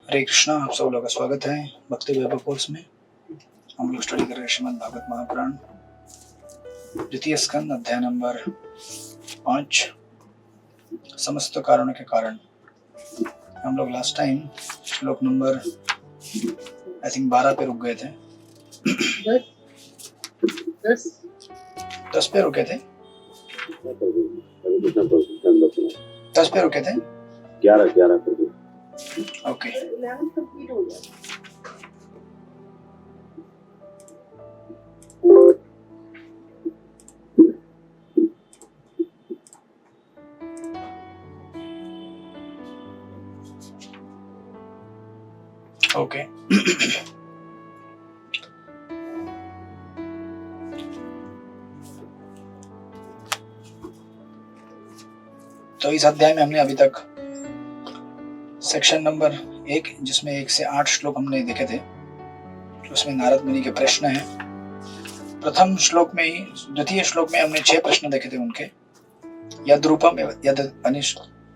हरे कृष्णा। आप सब लोग का स्वागत है भक्ति वैभव कोर्स में। हम लोग स्टडी कर रहे हैं श्रीमद् भागवत महापुराण द्वितीय स्कंद अध्याय नंबर 5 समस्त कारणों के कारण। हम लोग लास्ट टाइम श्लोक नंबर आई थिंक 12 पे रुक गए थे। 10 पे रुके थे 10 पे रुके थे 11 पे। ओके ओके तो इस अध्याय में हमने अभी तक सेक्शन नंबर 1 जिसमें 1 से 8 श्लोक हमने देखे थे, उसमें नारद मुनि के प्रश्न हैं। प्रथम श्लोक में ही द्वितीय श्लोक में हमने 6 प्रश्न देखे थे उनके। यद रूपम यद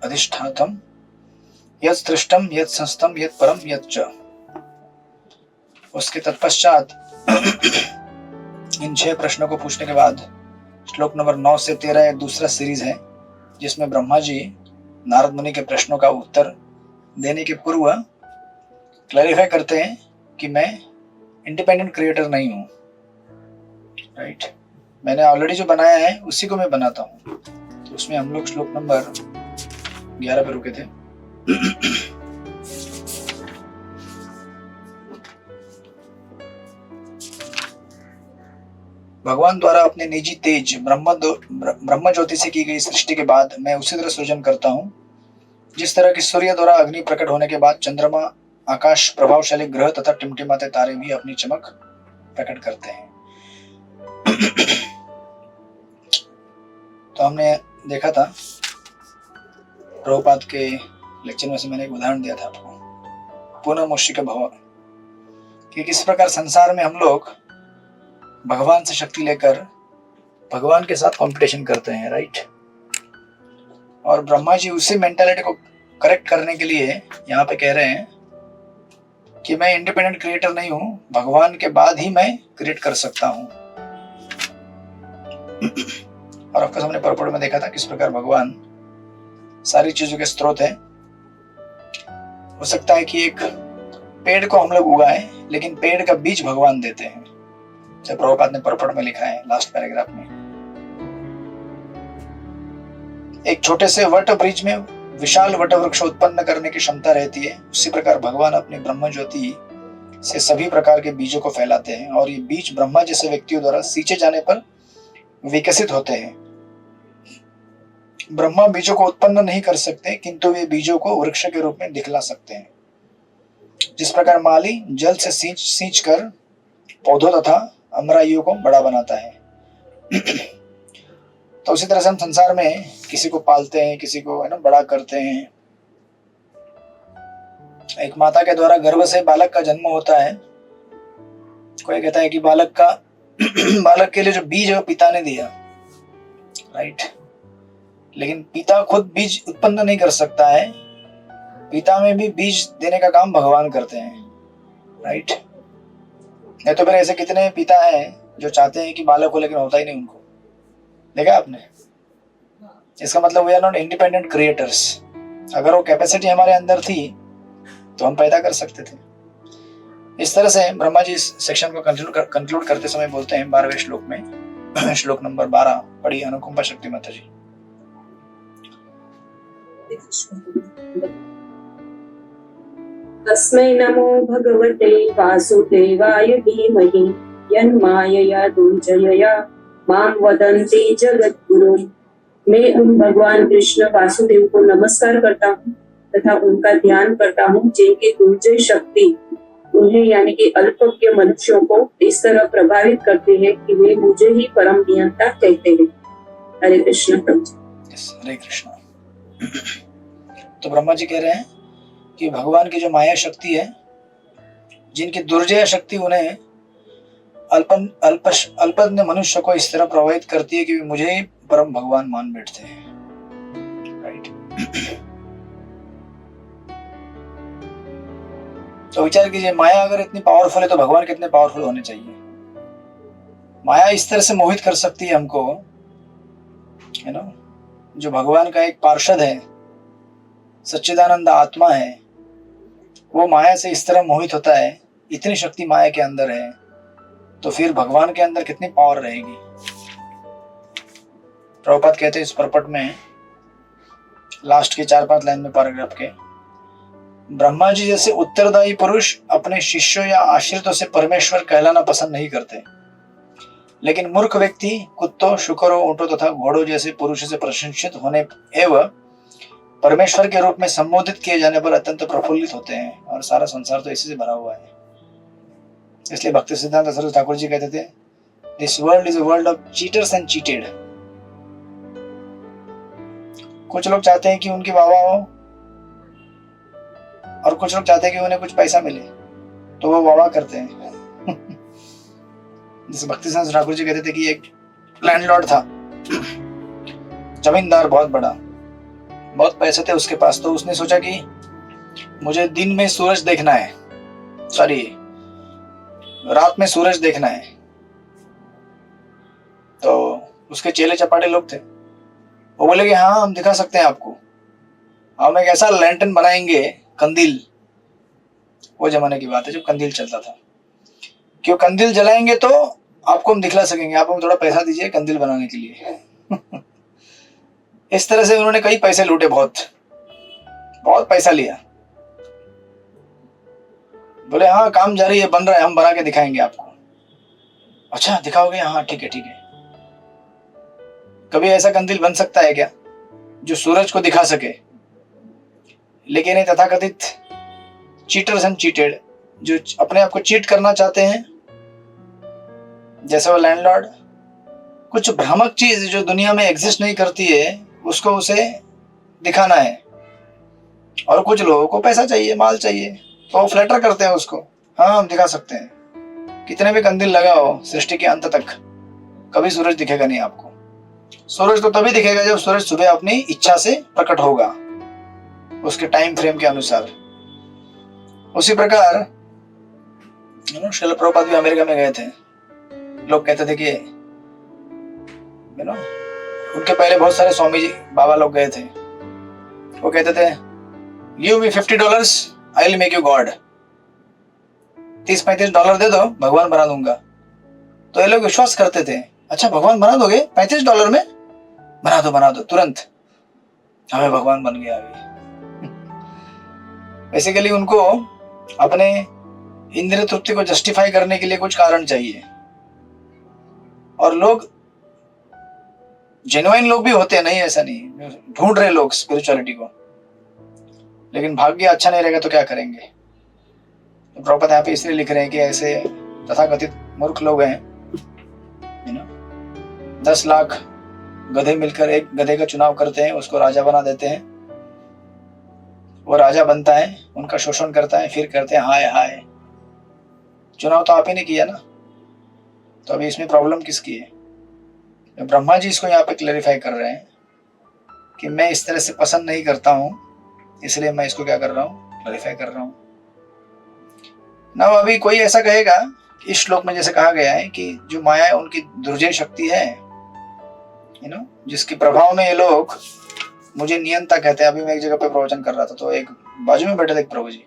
अधिष्ठातम यद सृष्टम यद संस्तम यद परम यद च। उसके तत्पश्चात इन 6 प्रश्नों को पूछने के बाद श्लोक नंबर 9 से 13 एक दूसरा सीरीज है जिसमें ब्रह्मा जी नारद मुनि के प्रश्नों का उत्तर देने के पूर्व क्लैरिफाई करते हैं कि मैं इंडिपेंडेंट क्रिएटर नहीं हूं। राइट, मैंने ऑलरेडी जो बनाया है उसी को मैं बनाता हूं। तो उसमें हम लोग श्लोक नंबर 11 पे रुके थे। भगवान द्वारा अपने निजी तेज ब्रह्म ज्योति से की गई सृष्टि के बाद मैं उसी तरह सृजन करता हूं जिस तरह की सूर्य द्वारा अग्नि प्रकट होने के बाद चंद्रमा, आकाश, प्रभावशाली ग्रह तथा टिमटिमाते तारे भी अपनी चमक प्रकट करते हैं। तो हमने देखा था प्रभुपाद के लेक्चर में से मैंने एक उदाहरण दिया था आपको, पुनः मुष्टिक भव, कि किस प्रकार संसार में हम लोग भगवान से शक्ति लेकर भगवान के साथ कंपटीशन करते हैं। राइट, और ब्रह्मा जी उसी मेंटालिटी को करेक्ट करने के लिए यहाँ पे कह रहे हैं कि मैं इंडिपेंडेंट क्रिएटर नहीं हूं, भगवान के बाद ही मैं क्रिएट कर सकता हूं। और ऑफकोर्स हमने परपड़ में देखा था किस प्रकार भगवान सारी चीजों के स्रोत है। हो सकता है कि एक पेड़ को हम लोग उगाएं लेकिन पेड़ का बीज भगवान देते हैं, जब प्रभुपाद ने परपड़ में लिखा है लास्ट पैराग्राफ में। एक छोटे से वट वृक्ष में विशाल वट वृक्ष उत्पन्न करने की क्षमता रहती है, उसी प्रकार भगवान अपनी ब्रह्म ज्योति से सभी प्रकार के बीजों को फैलाते हैं और ये बीज ब्रह्मा जैसे व्यक्तियों द्वारा सींचे जाने पर विकसित होते हैं। ब्रह्मा बीजों को उत्पन्न नहीं कर सकते किंतु वे बीजों को वृक्ष के रूप में दिखला सकते हैं। जिस प्रकार माली जल से सींच कर पौधों तथा अमराइयों को बड़ा बनाता है, तो उसी तरह से हम संसार में किसी को पालते हैं, किसी को बड़ा करते हैं। एक माता के द्वारा गर्भ से बालक का जन्म होता है। कोई कहता है कि बालक के लिए जो बीज है वो पिता ने दिया। राइट, लेकिन पिता खुद बीज उत्पन्न नहीं कर सकता है, पिता में भी बीज देने का काम भगवान करते हैं। राइट, नहीं तो फिर ऐसे कितने पिता हैं जो चाहते हैं कि बालक हो लेकिन होता ही नहीं उनको। देखा आपने? इसका मतलब we are not independent creators. अगर वो कैपेसिटी हमारे अंदर थी तो हम पैदा कर सकते थे। इस तरह से ब्रह्मा जी इस सेक्शन को कंक्लूड करते समय बोलते हैं 12वें श्लोक में, श्लोक नंबर 12 पढ़ी अनुकंपा शक्ति माता जी। तस्मै नमो भगवते वासुदेवाय धीमहि यन्मायया दुर्जयया मां वदन्ति जगद्गुरु। मैं उन भगवान कृष्ण वासुदेव को नमस्कार करता हूँ तथा उनका ध्यान करता हूँ जिनकी दुर्जय शक्ति उन्हें यानी कि अल्पज्ञ मनुष्यों को इस तरह प्रभावित करते हैं कि वे मुझे ही परम नियंता कहते हैं। हरे कृष्ण प्रभु। हरे कृष्ण। तो ब्रह्मा जी कह रहे हैं कि भगवान की जो माया शक्ति है, जिनकी दुर्जय शक्ति उन्हें अल्पज्ञ मनुष्य को इस तरह प्रभावित करती है कि मुझे ही परम भगवान मान बैठते हैं। राइट, तो विचार कीजिए, माया अगर इतनी पावरफुल है तो भगवान कितने पावरफुल होने चाहिए। माया इस तरह से मोहित कर सकती है हमको, है ना। जो भगवान का एक पार्षद है, सच्चिदानंद आत्मा है, वो माया से इस तरह मोहित होता है, इतनी शक्ति माया के अंदर है, तो फिर भगवान के अंदर कितनी पावर रहेगी। प्रभुपाद कहते हैं इस परपट में, लास्ट के 4-5 लाइन में पैराग्राफ के, ब्रह्मा जी जैसे उत्तरदायी पुरुष अपने शिष्यों या आश्रितों से परमेश्वर कहलाना पसंद नहीं करते, लेकिन मूर्ख व्यक्ति कुत्तों, शुकरों, ऊंटों तथा घोड़ों जैसे पुरुषों से प्रशंसित होने एवं परमेश्वर के रूप में संबोधित किए जाने पर अत्यंत प्रफुल्लित होते हैं। और सारा संसार तो इसी से भरा हुआ है। इसलिए भक्ति सिद्धांत सरस्वती ठाकुर जी कहते थे, this world is a world of cheaters and cheated. कुछ लोग चाहते हैं कि उनकी वाह हो, और कुछ लोग चाहते हैं कि उन्हें कुछ पैसा मिले, तो वो वाह करते हैं। जैसे भक्ति सिद्धांत ठाकुर जी कहते थे कि एक लैंडलॉर्ड था, जमींदार, बहुत बड़ा, बहुत पैसे थे उसके पास। तो उसने सोचा कि मुझे दिन में सूरज देखना है, सॉरी रात में सूरज देखना है। तो उसके चेले चपाटे लोग थे, वो बोले कि हाँ हम दिखा सकते हैं आपको, हम एक ऐसा लैंटर्न बनाएंगे, कंदील, वो जमाने की बात है जब कंदील चलता था, क्यों कंदील जलाएंगे तो आपको हम दिखला सकेंगे, आप हमें थोड़ा पैसा दीजिए कंदील बनाने के लिए। इस तरह से उन्होंने कई पैसे लूटे, बहुत बहुत पैसा लिया। बोले हाँ काम जारी है, बन रहा है, हम बना के दिखाएंगे आपको। अच्छा दिखाओगे? हाँ ठीक है ठीक है। कभी ऐसा कंदील बन सकता है क्या जो सूरज को दिखा सके? लेकिन ये तथाकथित चीटर्स एंड चीटेड, जो अपने आप को चीट करना चाहते हैं, जैसे वो लैंडलॉर्ड, कुछ भ्रामक चीज जो दुनिया में एग्जिस्ट नहीं करती है उसको उसे दिखाना है। और कुछ लोगों को पैसा चाहिए, माल चाहिए, तो वो फ्लैटर करते हैं उसको, हाँ हम दिखा सकते हैं। कितने भी कंदील लगाओ सृष्टि के अंत तक, कभी सूरज दिखेगा नहीं आपको। सूरज तो तभी दिखेगा जब सूरज सुबह अपनी इच्छा से प्रकट होगा, उसके टाइम फ्रेम के अनुसार। उसी प्रकार श्रील प्रभुपाद भी अमेरिका में गए थे। लोग कहते थे कि उनके पहले बहुत सारे स्वामी जी बाबा लोग गए थे, वो कहते थे give me $50, I will make you god. 30-35 dollar दे दो, भगवान बना दूंगा। तो ये लोग विश्वास करते थे, अच्छा भगवान बना दोगे $35 में? बना दो तुरंत, हमें भगवान बन गया अभी। बेसिकली उनको अपने इंद्रिय तृप्ति को जस्टिफाई करने के लिए कुछ कारण चाहिए। और लोग जेन्युइन लोग भी होते हैं, नहीं ऐसा नहीं, ढूंढ रहे लोग स्पिरिचुअलिटी को, लेकिन भाग्य अच्छा नहीं रहेगा तो क्या करेंगे। तो प्रभुपाद यहाँ पे इसलिए लिख रहे हैं कि ऐसे तथाकथित मूर्ख लोग हैं, 10 लाख गधे मिलकर एक गधे का चुनाव करते हैं, उसको राजा बना देते हैं, वो राजा बनता है, उनका शोषण करता है, फिर करते हैं हाय हाय, चुनाव तो आप ही ने किया ना, तो अभी इसमें प्रॉब्लम किसकी है? ब्रह्मा जी इसको यहाँ पे क्लैरिफाई कर रहे हैं कि मैं इस तरह से पसंद नहीं करता हूं, इसलिए मैं इसको क्या कर रहा हूं, क्लैरिफाई कर रहा हूं ना। अभी कोई ऐसा कहेगा, इस श्लोक में जैसे कहा गया है कि जो माया है उनकी दुर्जय शक्ति है, जिसके प्रभाव में ये लोग मुझे नियंता कहते हैं। अभी मैं एक जगह पे प्रवचन कर रहा था, तो एक बाजू में बैठे थे एक प्रभु जी,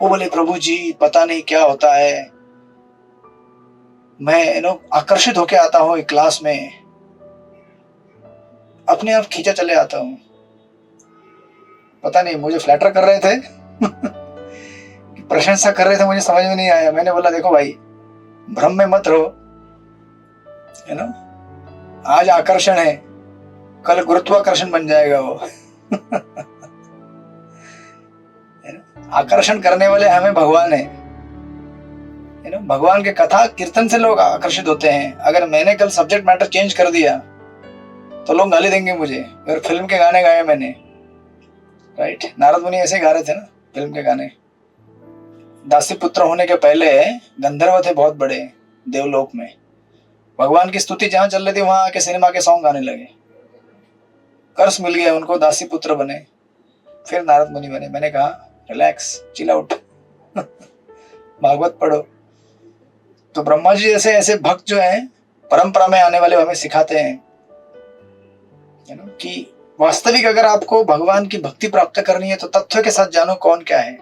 वो बोले प्रभु जी पता नहीं क्या होता है, मैं आकर्षित होके आता हूँ एक क्लास में, अपने आप खींचा चले आता हूँ। पता नहीं मुझे फ्लैटर कर रहे थे प्रशंसा कर रहे थे, मुझे समझ में नहीं आया। मैंने बोला देखो भाई भ्रम में मत रहो, आज आकर्षण है, कल गुरुत्वाकर्षण बन जाएगा वो। आकर्षण करने वाले हमें भगवान है, भगवान के कथा कीर्तन से लोग आकर्षित होते हैं। अगर मैंने कल सब्जेक्ट मैटर चेंज कर दिया तो लोग गाली देंगे मुझे। और फिल्म के गाने गाए मैंने, राइट, नारद मुनि ऐसे गा रहे थे ना फिल्म के गाने। दासी पुत्र होने के पहले गंधर्व थे बहुत बड़े देवलोक में, भगवान की स्तुति जहां चल रही थी वहां आके सिनेमा के सॉन्ग गाने लगे, कर्स मिल गया उनको, दासी पुत्र बने, फिर नारद मुनि बने। मैंने कहा रिलैक्स, चिल आउट, भागवत पढ़ो। तो ब्रह्मा जी जैसे ऐसे भक्त जो हैं परंपरा में आने वाले हमें सिखाते हैं कि वास्तविक अगर आपको भगवान की भक्ति प्राप्त करनी है तो तथ्य के साथ जानो कौन क्या है।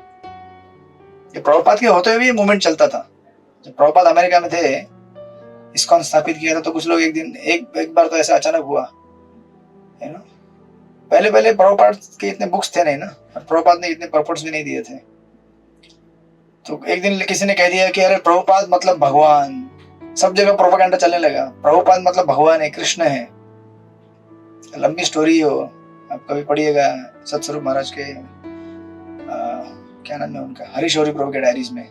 ये प्रभुपाद के होते हुए भी मूवमेंट चलता था। जब प्रभुपाद अमेरिका में थे, इस्कॉन स्थापित किया था, तो कुछ लोग एक बार तो ऐसा अचानक हुआ है ना। पहले प्रभुपाद के इतने बुक्स थे नहीं ना, और प्रभुपाद ने इतने पर्पट्स भी नहीं दिए थे। तो एक दिन किसी ने कह दिया कि अरे प्रभुपाद मतलब भगवान, सब जगह प्रोपेगेंडा चलने लगा, प्रभुपाद मतलब भगवान है, कृष्ण है। लंबी स्टोरी हो, आप कभी पढ़िएगा सतस्वरूप महाराज के क्या नाम है उनका, हरिशौरी प्रभु के डायरीज में।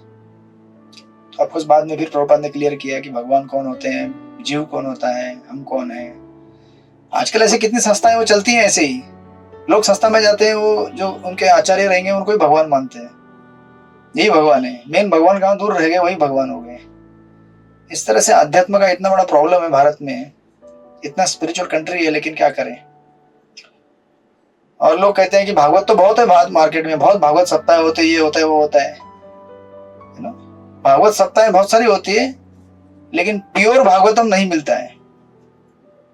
तो आपको बाद में फिर प्रभुपाद ने क्लियर किया कि भगवान कौन होते हैं, जीव कौन होता है, हम कौन है। आजकल ऐसे कितनी संस्थाएं वो चलती हैं, ऐसे ही लोग संस्था में जाते हैं, वो जो उनके आचार्य रहेंगे उनको ही भगवान मानते हैं, यही भगवान है। मेन भगवान कहाँ दूर रह गए, वही भगवान हो गए। इस तरह से अध्यात्म का इतना बड़ा प्रॉब्लम है भारत में, इतना स्पिरिचुअल कंट्री है, लेकिन क्या करें। और लोग कहते हैं कि भागवत तो बहुत है, मार्केट में बहुत भागवत सप्ताह होते, ये होता है वो होता है ना। भागवत सप्ताह बहुत सारी होती है, लेकिन प्योर भागवतम नहीं मिलता है,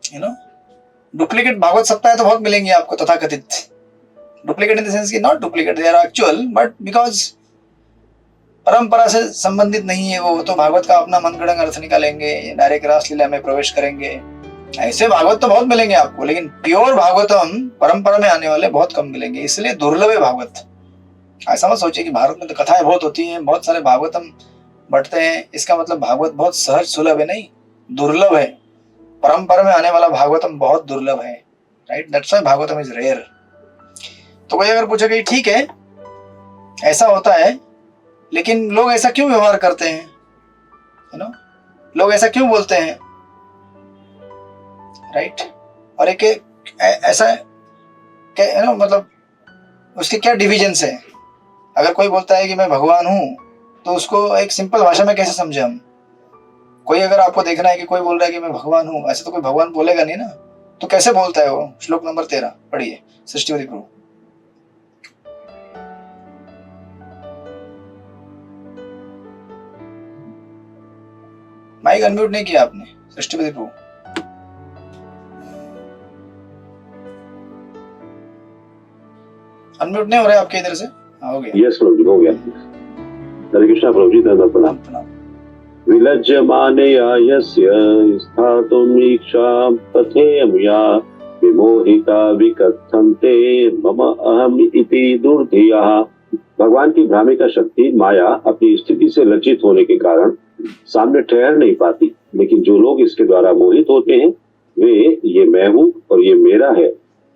यू नो। डुप्लीकेट भागवत सप्ताह तो बहुत मिलेंगे आपको, तथाकथित डुप्लीकेट इन द सेंस कि not duplicate, they are actual, but because परंपरा से संबंधित नहीं है वो, तो भागवत का अपना मनगढ़ंत अर्थ निकालेंगे, डायरेक्ट रासलीला में प्रवेश करेंगे। ऐसे भागवत तो बहुत मिलेंगे आपको, लेकिन प्योर भागवतम परंपरा में आने वाले बहुत कम मिलेंगे, इसलिए दुर्लभ है भागवत। ऐसा मत सोचिए कि भारत में तो कथाएं बहुत होती हैं, बहुत सारे भागवतम बढ़ते हैं, इसका मतलब भागवत बहुत सहज सुलभ है, नहीं, दुर्लभ है। परंपरा में आने वाला भागवतम बहुत दुर्लभ है, right, that's why Bhagavatam is rare. तो कोई अगर पूछे कि ठीक है ऐसा होता है, लेकिन लोग ऐसा क्यों व्यवहार करते हैं, यू नो, लोग ऐसा क्यों बोलते हैं, राइट। और एक ऐसा यू नो, मतलब उसके क्या डिविजन्स है। अगर कोई बोलता है कि मैं भगवान हूं, तो उसको एक सिंपल भाषा में कैसे समझे हम। कोई अगर आपको देखना है कि कोई बोल रहा है कि मैं भगवान हूं, ऐसे तो कोई भगवान बोलेगा नहीं ना, तो कैसे बोलता है वो। श्लोक नंबर 13 पढ़िए, सृष्टिपति प्रभु। माइक अनम्यूट नहीं किया आपने, सृष्टिपति प्रभु। अनम्यूट नहीं हो रहा है आपके इधर से, हो गया। यस प्रभु, हो गया। हरे कृष्णा प्रभु जी, प्रणाम। विलज्जमानया यस्य स्थातुम् इच्छां तथेयमुया विमोहिता विकथन्ते मम अहम् इति दुर्धियः। भगवान की भ्रामिका शक्ति माया अपनी स्थिति से लज्जित होने के कारण सामने ठहर नहीं पाती, लेकिन जो लोग इसके द्वारा मोहित होते हैं वे ये मैं हूँ और ये मेरा है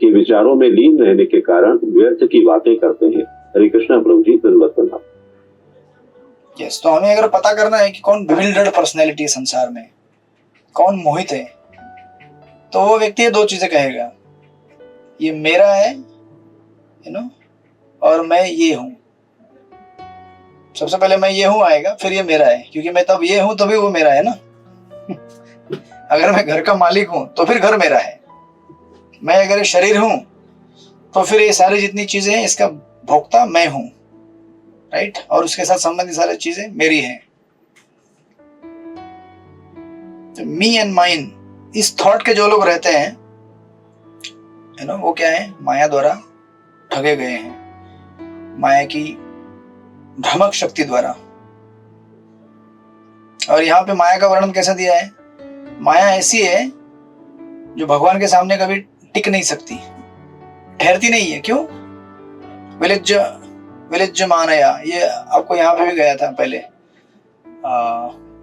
के विचारों में लीन रहने के कारण व्यर्थ की बातें करते हैं। हरे कृष्णा प्रभु जी, धन्यवाद प्रणाम। यस, तो हमें अगर पता करना है कि कौन बिविल्डर्ड पर्सनैलिटी है संसार में, कौन मोहित है, तो वो व्यक्ति ये दो चीजें कहेगा, ये मेरा है, यू नो, और मैं ये हूं। सबसे पहले मैं ये हूं आएगा, फिर ये मेरा है, क्योंकि मैं तब ये हूं तभी वो मेरा है ना। अगर मैं घर का मालिक हूं तो फिर घर मेरा है, मैं अगर शरीर हूं तो फिर ये सारी जितनी चीजें हैं इसका भोक्ता मैं हूं, राइट, और उसके साथ संबंधित सारी चीजें मेरी हैं। तो मी एंड माइन, इस थॉट के जो लोग रहते हैं, यू नो, वो क्या है, माया द्वारा ठगे गए हैं, माया की भ्रमक शक्ति द्वारा। और यहाँ पे माया का वर्णन कैसा दिया है, माया ऐसी है जो भगवान के सामने कभी टिक नहीं सकती, ठहरती नहीं है। क्यों? विलज्ज मानया, ये आपको यहाँ पे भी गया था पहले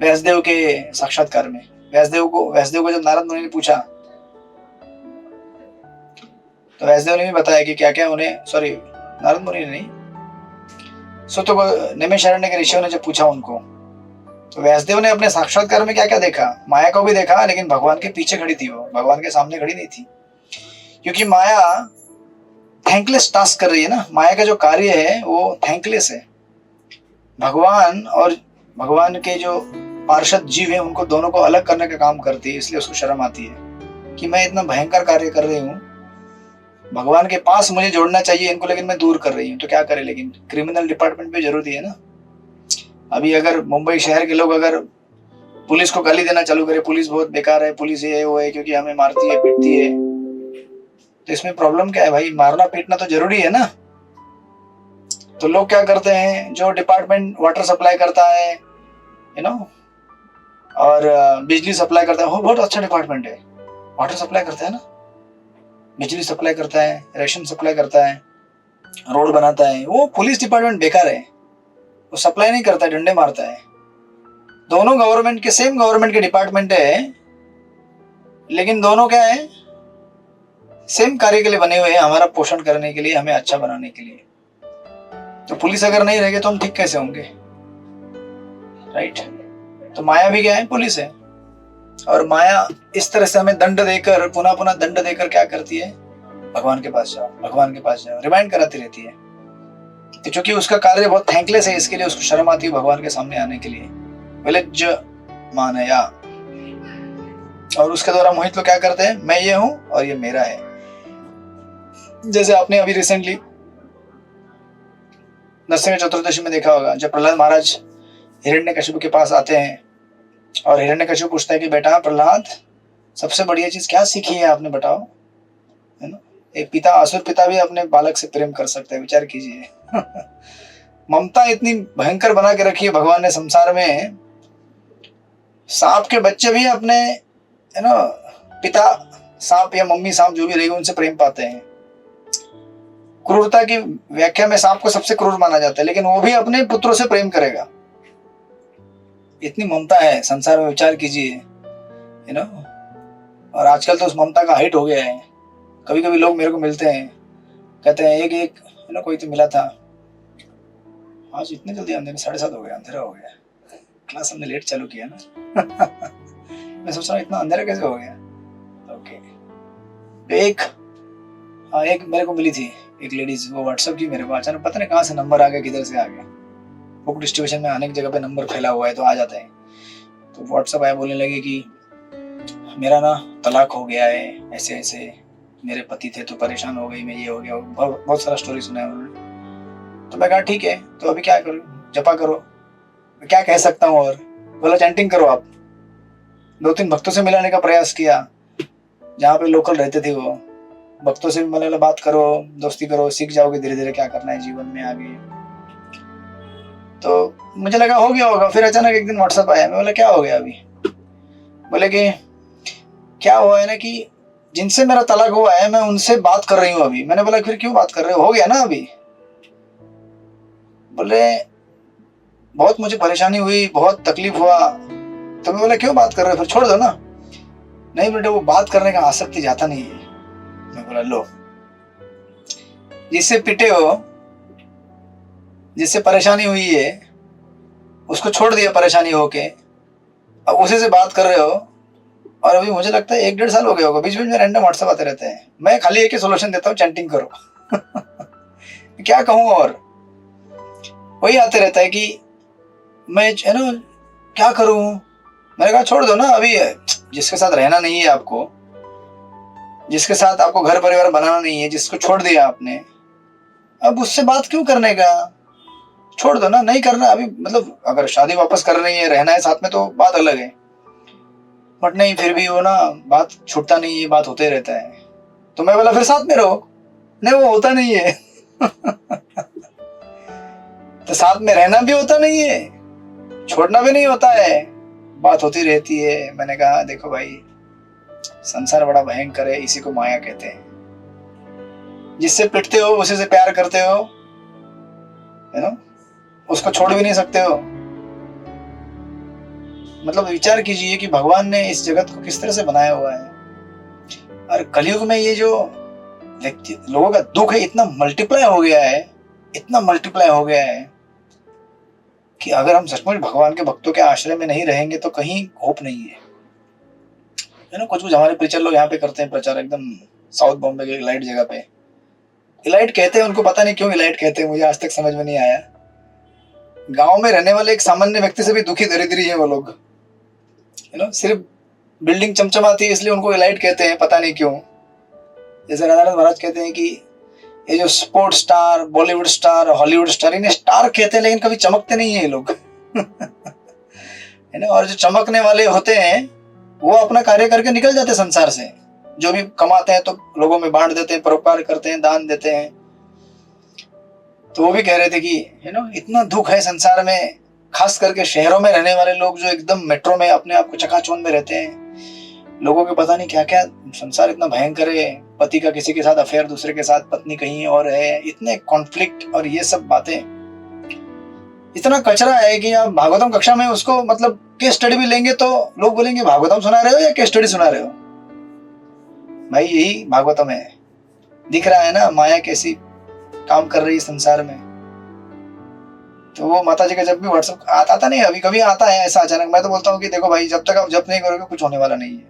व्यासदेव के साक्षात्कार में। व्यासदेव को जब नारद मुनि ने पूछा तो व्यासदेव ने भी बताया कि क्या क्या उन्हें, सॉरी नारद मुनि ने नहीं, सुत को नैमिषारण्य के ऋषियों ने जब पूछा उनको, तो व्यासदेव ने अपने साक्षात्कार में क्या क्या देखा, माया को भी देखा, लेकिन भगवान के पीछे खड़ी थी, वो भगवान के सामने खड़ी नहीं थी। क्योंकि माया थैंकलेस टास्क कर रही है ना, माया का जो कार्य है वो थैंकलेस है। भगवान और भगवान के जो पार्षद जीव हैं उनको दोनों को अलग करने का काम करती है, इसलिए उसको शर्म आती है कि मैं इतना भयंकर कार्य कर रही हूँ, भगवान के पास मुझे जोड़ना चाहिए इनको, लेकिन मैं दूर कर रही हूँ, तो क्या करे। लेकिन क्रिमिनल डिपार्टमेंट पे जरूरी है ना, अभी अगर मुंबई शहर के लोग अगर पुलिस को गाली देना चालू करे, पुलिस बहुत बेकार है, पुलिस ये वो है क्योंकि हमें मारती है पीटती है, तो इसमें प्रॉब्लम क्या है भाई? मारना पीटना तो जरूरी है ना। तो लोग क्या करते हैं, जो डिपार्टमेंट वाटर सप्लाई करता है और बिजली सप्लाई करता है, वो बहुत अच्छा डिपार्टमेंट है, वाटर सप्लाई करता है ना, बिजली सप्लाई करता है, रेशन सप्लाई करता है, रोड बनाता है। वो पुलिस डिपार्टमेंट बेकार है, वो सप्लाई नहीं करता है, डंडे मारता है। दोनों गवर्नमेंट के, सेम गवर्नमेंट के डिपार्टमेंट है, लेकिन दोनों क्या है, सेम कार्य के लिए बने हुए हैं, हमारा पोषण करने के लिए, हमें अच्छा बनाने के लिए। तो पुलिस अगर नहीं रहेगी तो हम ठीक कैसे होंगे? राइट। तो माया भी क्या है? पुलिस है। और माया इस तरह से हमें दंड देकर, पुनः पुनः दंड देकर क्या करती है? भगवान के पास जाओ, भगवान के पास जाओ, रिमाइंड कराती रहती है। तो चूंकि उसका कार्य बहुत थैंकलेस है, इसके लिए उसको शर्म आती है भगवान के सामने आने के लिए। विलज्ज मानया। और उसके द्वारा मोहित लोग क्या करते हैं? मैं ये हूं और ये मेरा है। जैसे आपने अभी रिसेंटली नरसिंह चतुर्दशी में देखा होगा, जब प्रहलाद महाराज हिरण्यकशिपु के पास आते हैं और हिरण्यकशिपु पूछता है कि बेटा प्रहलाद, सबसे बढ़िया चीज क्या सीखी है आपने, बताओ। है ना, एक पिता, असुर पिता भी अपने बालक से प्रेम कर सकता है, विचार कीजिए। ममता इतनी भयंकर बना के रखी है भगवान ने संसार में। सांप के बच्चे भी अपने पिता सांप या मम्मी सांप जो भी रहेगी उनसे प्रेम पाते हैं। क्रूरता की व्याख्या में सांप को सबसे क्रूर माना जाता है, लेकिन वो भी अपने पुत्रों से प्रेम करेगा। इतनी ममता है संसार में, विचार कीजिए। और आजकल तो उस ममता का हाइट हो गया है। कभी कभी लोग मेरे को मिलते हैं, कहते हैं एक कोई तो मिला था, आज इतने जल्दी अंधेरा, 7:30 हो गया, अंधेरा हो गया, क्लास हमने लेट चालू किया ना। मैं सोच रहा हूँ इतना अंधेरा कैसे हो गया। ओके। एक मेरे को मिली थी एक लेडीज, वो व्हाट्सएप की मेरे को, अचानक पता नहीं कहाँ से नंबर आ गया, किधर से आ गया। बुक डिस्ट्रीब्यूशन में अनेक जगह पे नंबर फैला हुआ है तो आ जाता है। तो व्हाट्सएप आया, बोलने लगी कि मेरा ना तलाक हो गया है, ऐसे ऐसे, मेरे पति थे तो परेशान हो गई, मैं ये हो गया, बहुत सारा स्टोरी सुना है उन्होंने। तो मैं कहा ठीक है, तो अभी क्या करूँ? जपा करो। मैं क्या कह सकता हूँ? और बोला चैंटिंग करो। आप 2-3 भक्तों से मिलाने का प्रयास किया, जहाँ पे लोकल रहते थे वो भक्तों से मतलब बात करो, दोस्ती करो, सीख जाओगे धीरे धीरे क्या करना है जीवन में आगे। तो मुझे लगा हो गया होगा। फिर अचानक एक दिन व्हाट्सएप आया, मैं बोला क्या हो गया अभी? बोले कि क्या हुआ है ना कि जिनसे मेरा तलाक हुआ है मैं उनसे बात कर रही हूँ अभी। मैंने बोला फिर क्यों बात कर रहे हो गया ना अभी? बोले बहुत मुझे परेशानी हुई, बहुत तकलीफ हुआ। तो मैं बोला क्यों बात कर रहे हो, फिर छोड़ दो ना। नहीं बेटे, वो बात करने का आसक्ति जाता नहीं है। मैं बोला लो, जिससे पिटे हो, जिससे परेशानी हुई है, उसको छोड़ दिया परेशानी होके, अब उसी से बात कर रहे हो। और अभी मुझे लगता है 1-1.5 साल हो गया होगा, बीच बीच में रैंडम व्हाट्सएप आते रहते हैं। मैं खाली एक ही सोल्यूशन देता हूँ, चैंटिंग करो। क्या कहूँ? और वही आते रहता है कि मैं क्या करूँ। मैंने कहा छोड़ दो ना अभी, जिसके साथ रहना नहीं है आपको, जिसके साथ आपको घर परिवार बनाना नहीं है, जिसको छोड़ दिया आपने, अब उससे बात क्यों करने का? छोड़ दो ना, नहीं करना अभी। मतलब अगर शादी वापस कर रही है, रहना है साथ में, तो बात अलग है, बट नहीं, फिर भी वो ना बात छूटता नहीं है, बात होते रहता है। तो मैं बोला फिर साथ में रहो। नहीं, वो होता नहीं है। तो साथ में रहना भी होता नहीं है, छोड़ना भी नहीं होता है, बात होती रहती है। मैंने कहा देखो भाई, संसार बड़ा भयंकर है, इसी को माया कहते हैं। जिससे पिटते हो उसी से प्यार करते हो, उसको छोड़ भी नहीं सकते हो। मतलब विचार कीजिए कि भगवान ने इस जगत को किस तरह से बनाया हुआ है। और कलयुग में ये जो व्यक्ति लोगों का दुख है, इतना मल्टीप्लाई हो गया है, इतना मल्टीप्लाई हो गया है कि अगर हम सचमुच भगवान के भक्तों के आश्रय में नहीं रहेंगे तो कहीं होप नहीं है। कुछ हमारे प्रीचर लोग यहाँ पे करते हैं प्रचार, एकदम साउथ बॉम्बे के इलाइट जगह पे। इलाइट कहते हैं उनको, पता नहीं क्यों इलाइट कहते हैं, मुझे आज तक समझ में नहीं आया। गांव में रहने वाले एक सामान्य व्यक्ति से भी दुखी दरिद्री है वो लोग। सिर्फ बिल्डिंग चमचमाती है इसलिए उनको इलाइट कहते हैं, पता नहीं क्यों। जैसे राधानाथ महाराज कहते हैं कि ये जो sports star, Bollywood star, Hollywood star, इन्हें स्टार कहते हैं लेकिन कभी चमकते नहीं है ये लोग। है ना। और जो चमकने वाले होते हैं वो अपना कार्य करके निकल जाते हैं संसार से, जो भी कमाते हैं तो लोगों में बांट देते हैं, परोपकार करते हैं, दान देते हैं। तो वो भी कह रहे थे कि इतना दुख है संसार में, खास करके शहरों में रहने वाले लोग जो एकदम मेट्रो में अपने आप को चकाचौंध में रहते हैं, लोगों के पता नहीं क्या क्या, संसार इतना भयंकर है, पति का किसी के साथ अफेयर, दूसरे के साथ पत्नी कहीं और है, इतने कॉन्फ्लिक्ट और ये सब बातें, इतना कचरा है कि आप भागवतम कक्षा में उसको मतलब केस स्टडी भी लेंगे तो लोग बोलेंगे भागवतम सुना रहे हो या केस स्टडी सुना रहे हो। भाई यही भागवतम है, दिख रहा है ना माया कैसी काम कर रही है संसार में। तो वो माता जी का जब भी व्हाट्सएप आता नहीं, अभी कभी आता है ऐसा अचानक, मैं तो बोलता हूँ कि देखो भाई जब तक आप जप नहीं करोगे कुछ होने वाला नहीं है।